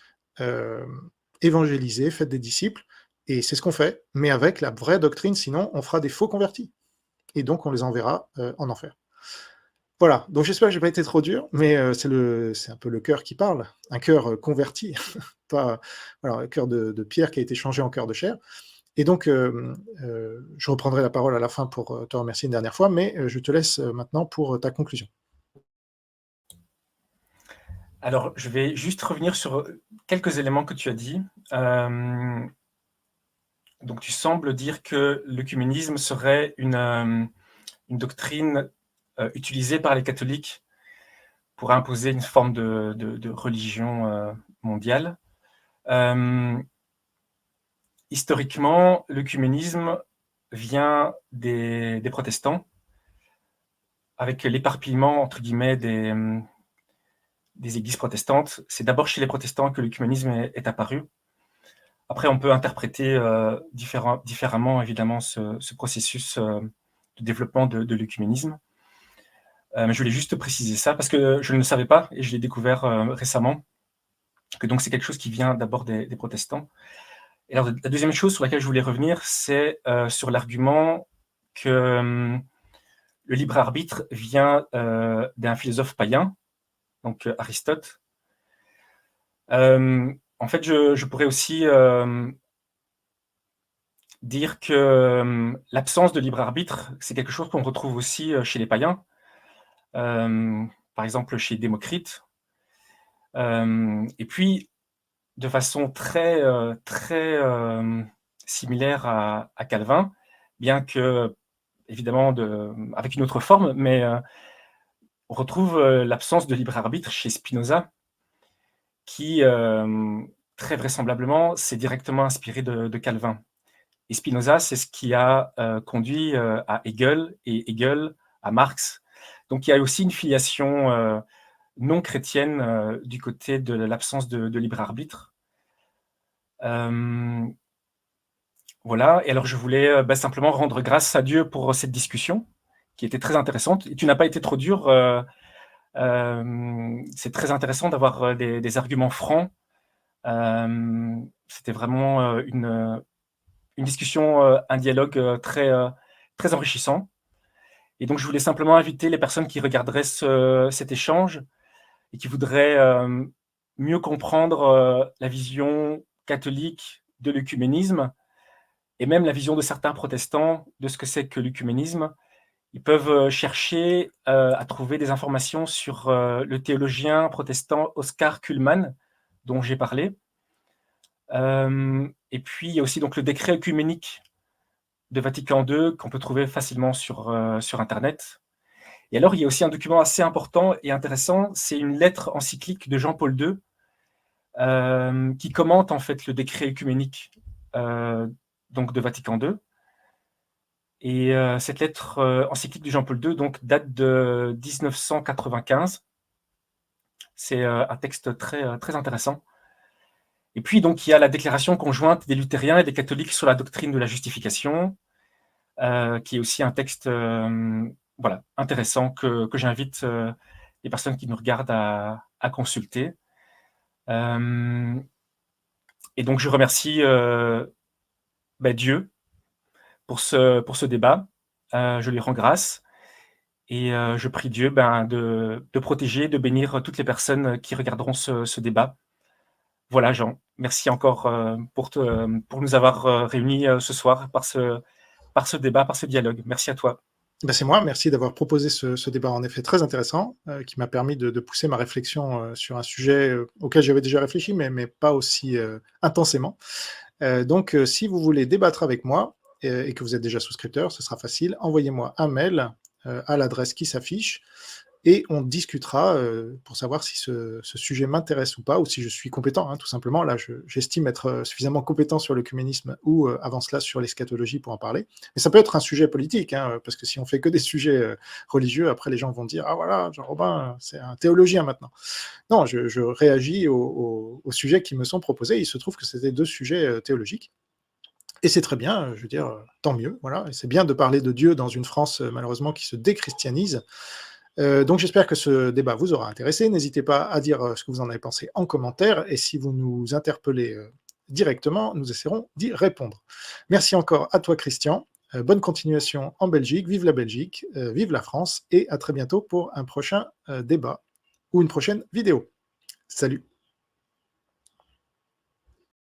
évangélisez, faites des disciples. Et c'est ce qu'on fait, mais avec la vraie doctrine, sinon on fera des faux convertis. Et donc on les enverra en enfer. Voilà, donc j'espère que je n'ai pas été trop dur, mais c'est un peu le cœur qui parle, un cœur converti, pas voilà, un cœur de pierre qui a été changé en cœur de chair. Et donc, je reprendrai la parole à la fin pour te remercier une dernière fois, mais je te laisse maintenant pour ta conclusion. Alors, je vais juste revenir sur quelques éléments que tu as dit. donc tu sembles dire que l'œcuménisme serait une doctrine utilisée par les catholiques pour imposer une forme de religion mondiale. Historiquement, l'œcuménisme vient des protestants, avec l'éparpillement, entre guillemets, des églises protestantes. C'est d'abord chez les protestants que l'œcuménisme est apparu. Après, on peut interpréter différemment, évidemment, ce processus de développement de l'œcuménisme. Mais je voulais juste préciser ça, parce que je ne le savais pas, et je l'ai découvert récemment, que donc c'est quelque chose qui vient d'abord des protestants. Et alors, la deuxième chose sur laquelle je voulais revenir, c'est sur l'argument que le libre arbitre vient d'un philosophe païen, donc Aristote. En fait, je pourrais aussi dire que l'absence de libre arbitre, c'est quelque chose qu'on retrouve aussi chez les païens, par exemple chez Démocrite. Et puis, de façon très similaire à Calvin, bien que, évidemment, avec une autre forme, mais on retrouve l'absence de libre arbitre chez Spinoza, qui, très vraisemblablement, s'est directement inspiré de Calvin. Et Spinoza, c'est ce qui a conduit à Hegel, et Hegel à Marx. Donc il y a aussi une filiation non chrétienne du côté de l'absence de libre arbitre. Voilà, et alors je voulais simplement rendre grâce à Dieu pour cette discussion, qui était très intéressante. Et tu n'as pas été trop dur. C'est très intéressant d'avoir des arguments francs. C'était vraiment une discussion, un dialogue très enrichissant. Et donc je voulais simplement inviter les personnes qui regarderaient cet échange et qui voudraient mieux comprendre la vision catholique de l'œcuménisme, et même la vision de certains protestants de ce que c'est que l'œcuménisme. Ils peuvent chercher à trouver des informations sur le théologien protestant Oscar Cullmann, dont j'ai parlé. Et puis, il y a aussi donc le décret œcuménique de Vatican II qu'on peut trouver facilement sur Internet. Et alors, il y a aussi un document assez important et intéressant, c'est une lettre encyclique de Jean-Paul II qui commente en fait le décret œcuménique donc de Vatican II. Et cette lettre encyclique de Jean-Paul II donc, date de 1995. C'est un texte très intéressant. Et puis, donc, il y a la déclaration conjointe des luthériens et des catholiques sur la doctrine de la justification, qui est aussi un texte voilà, intéressant que j'invite les personnes qui nous regardent à consulter. Et donc, je remercie Dieu pour ce débat. Je lui rends grâce. Et je prie Dieu de protéger, de bénir toutes les personnes qui regarderont ce débat. Voilà, Jean, merci encore pour nous avoir réunis ce soir par ce débat, par ce dialogue. Merci à toi. C'est moi, merci d'avoir proposé ce débat en effet très intéressant, qui m'a permis de pousser ma réflexion sur un sujet auquel j'avais déjà réfléchi, mais pas aussi intensément. Donc, si vous voulez débattre avec moi et que vous êtes déjà souscripteur, ce sera facile. Envoyez-moi un mail à l'adresse qui s'affiche et on discutera pour savoir si ce sujet m'intéresse ou pas, ou si je suis compétent, hein, tout simplement. Là, j'estime être suffisamment compétent sur l'œcuménisme ou avant cela sur l'eschatologie pour en parler. Mais ça peut être un sujet politique, hein, parce que si on fait que des sujets religieux, après les gens vont dire « Ah voilà, Jean-Robin, c'est un théologien maintenant ». Non, je réagis aux sujets qui me sont proposés. Il se trouve que c'était 2 sujets théologiques. Et c'est très bien, je veux dire, tant mieux, voilà. Et c'est bien de parler de Dieu dans une France, malheureusement, qui se déchristianise. Donc j'espère que ce débat vous aura intéressé. N'hésitez pas à dire ce que vous en avez pensé en commentaire, et si vous nous interpellez directement, nous essaierons d'y répondre. Merci encore à toi, Christian. Bonne continuation en Belgique. Vive la Belgique, vive la France, et à très bientôt pour un prochain débat ou une prochaine vidéo. Salut!